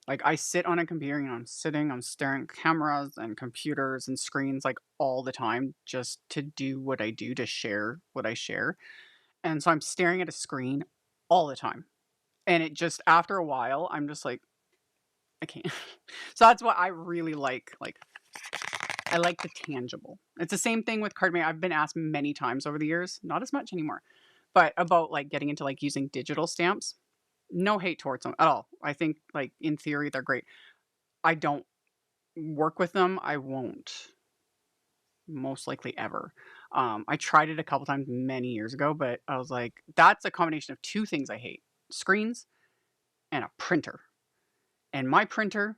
Like I sit on a computer, you know, I'm staring at cameras and computers and screens like all the time just to do what I do, to share what I share. And so I'm staring at a screen all the time. And it just, after a while, I'm just like, I can't. So that's what I really like. Like, I like the tangible. It's the same thing with card making. I've been asked many times over the years, not as much anymore, but about like getting into like using digital stamps. No hate towards them at all. I think like in theory, they're great. I don't work with them. I won't most likely ever. I tried it a couple times many years ago, but I was like, that's a combination of two things I hate: screens and a printer. And my printer,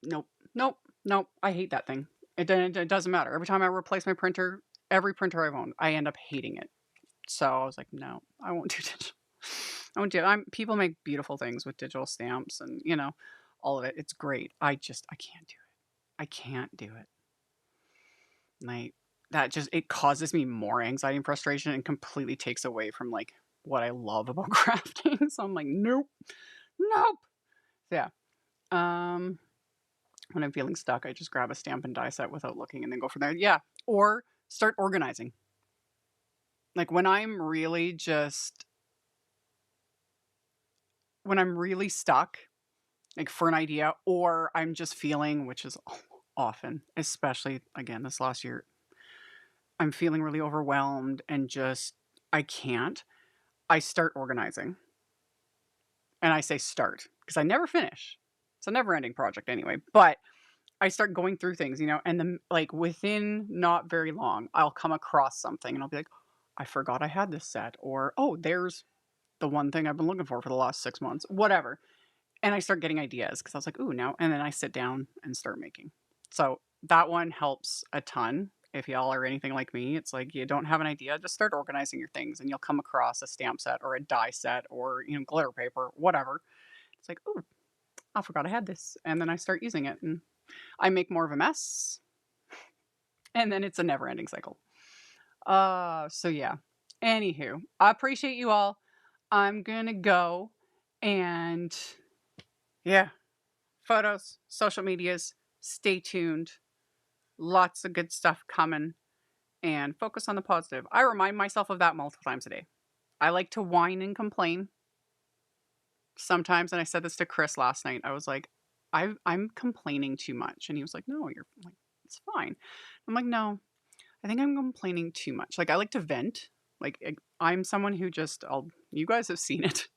nope. I hate that thing. It doesn't matter. Every time I replace my printer, every printer I've owned, I end up hating it. So I was like, no, I won't do digital. I won't do it. People make beautiful things with digital stamps and, you know, all of it. It's great. I can't do it. I can't do it. Like, that just, it causes me more anxiety and frustration and completely takes away from like what I love about crafting. So I'm like, nope. So yeah. When I'm feeling stuck, I just grab a stamp and die set without looking and then go from there. Yeah. Or start organizing. Like when I'm really stuck, like for an idea, or I'm just feeling, which is often, especially again this last year, I'm feeling really overwhelmed and just, I can't. I start organizing. And I say start because I never finish. It's a never ending project anyway. But I start going through things, you know, and then like within not very long, I'll come across something and I'll be like, I forgot I had this set, or oh, there's the one thing I've been looking for the last 6 months, whatever. And I start getting ideas because I was like, ooh, now, and then I sit down and start making. So that one helps a ton. If y'all are anything like me, it's like you don't have an idea, just start organizing your things and you'll come across a stamp set or a die set or, you know, glitter paper, whatever. It's like, oh, I forgot I had this. And then I start using it and I make more of a mess. And then it's a never ending cycle. So yeah. Anywho, I appreciate you all. I'm gonna go and yeah, photos, social medias, stay tuned. Lots of good stuff coming and focus on the positive. I remind myself of that multiple times a day. I like to whine and complain sometimes, and I said this to Chris last night. I was like, I'm complaining too much. And he was like, no, you're like, it's fine. I'm like, no, I think I'm complaining too much. Like, I like to vent. Like, I'm someone who just, you guys have seen it,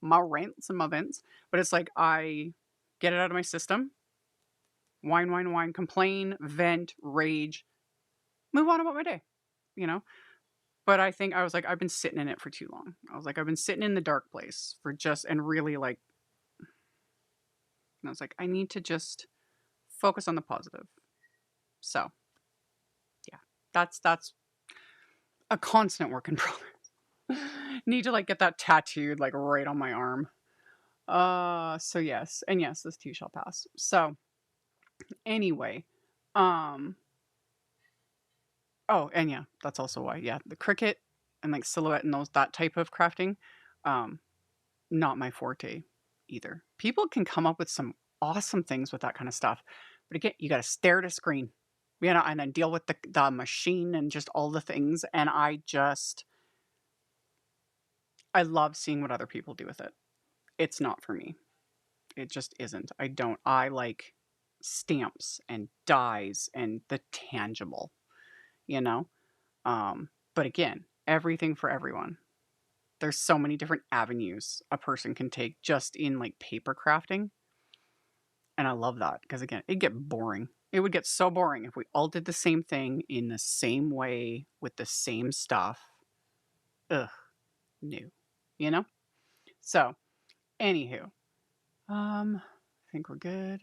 my rants and my vents, but it's like, I get it out of my system, whine, complain, vent, rage, move on about my day, you know? But I think I was like, I've been sitting in it for too long. I was like, I've been sitting in the dark place for just, and really like, and I was like, I need to just focus on the positive. So yeah, that's a constant work in progress. Need to like get that tattooed like right on my arm. So yes, and yes, this too shall pass. So anyway, oh, and yeah, that's also why. Yeah, the Cricut and like silhouette and that type of crafting, not my forte either. People can come up with some awesome things with that kind of stuff, but again, you got to stare at a screen, you know, and then deal with the machine and just all the things. And I love seeing what other people do with it. It's not for me. It just isn't. I like stamps and dies and the tangible, you know? But again, everything for everyone. There's so many different avenues a person can take just in like paper crafting. And I love that because again, it'd get boring. It would get so boring if we all did the same thing in the same way with the same stuff. Ugh, new, you know? So, anywho, I think we're good.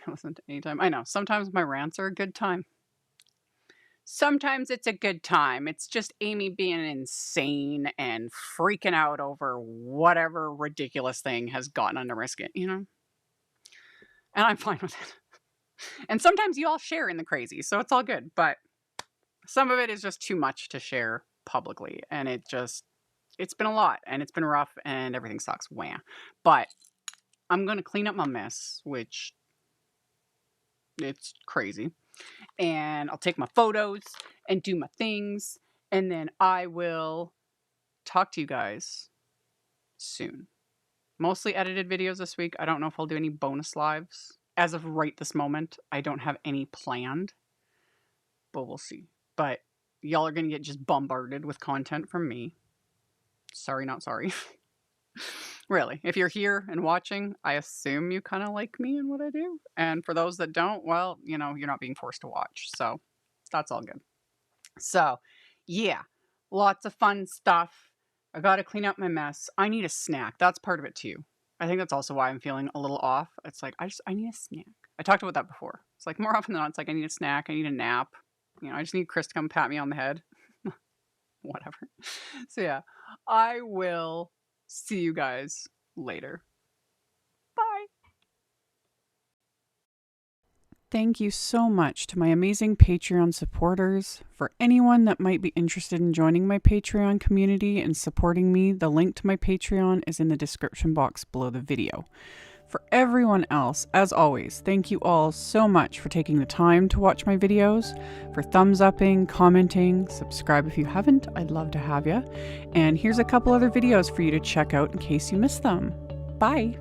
Listen to anytime. I know, sometimes my rants are a good time. Sometimes it's a good time. It's just Amy being insane and freaking out over whatever ridiculous thing has gotten under my skin, you know? And I'm fine with it. And sometimes you all share in the crazy, so it's all good. But some of it is just too much to share publicly. And it's been a lot and it's been rough and everything sucks. Wah. But I'm going to clean up my mess, which it's crazy. And I'll take my photos and do my things. And then I will talk to you guys soon. Mostly edited videos this week. I don't know if I'll do any bonus lives. As of right this moment, I don't have any planned. But we'll see. But y'all are going to get just bombarded with content from me. Sorry, not sorry. Really, if you're here and watching, I assume you kind of like me and what I do. And for those that don't, well, you know, you're not being forced to watch. So that's all good. So yeah, lots of fun stuff. I got to clean up my mess. I need a snack. That's part of it too. I think that's also why I'm feeling a little off. It's like, I need a snack. I talked about that before. It's like more often than not, it's like, I need a snack. I need a nap. You know, I just need Chris to come pat me on the head. Whatever. So yeah, I will see you guys later. Bye. Thank you so much to my amazing Patreon supporters. For anyone that might be interested in joining my Patreon community and supporting me, the link to my Patreon is in the description box below the video. For everyone else, as always, thank you all so much for taking the time to watch my videos, for thumbs upping, commenting, subscribe if you haven't, I'd love to have you. And here's a couple other videos for you to check out in case you missed them. Bye!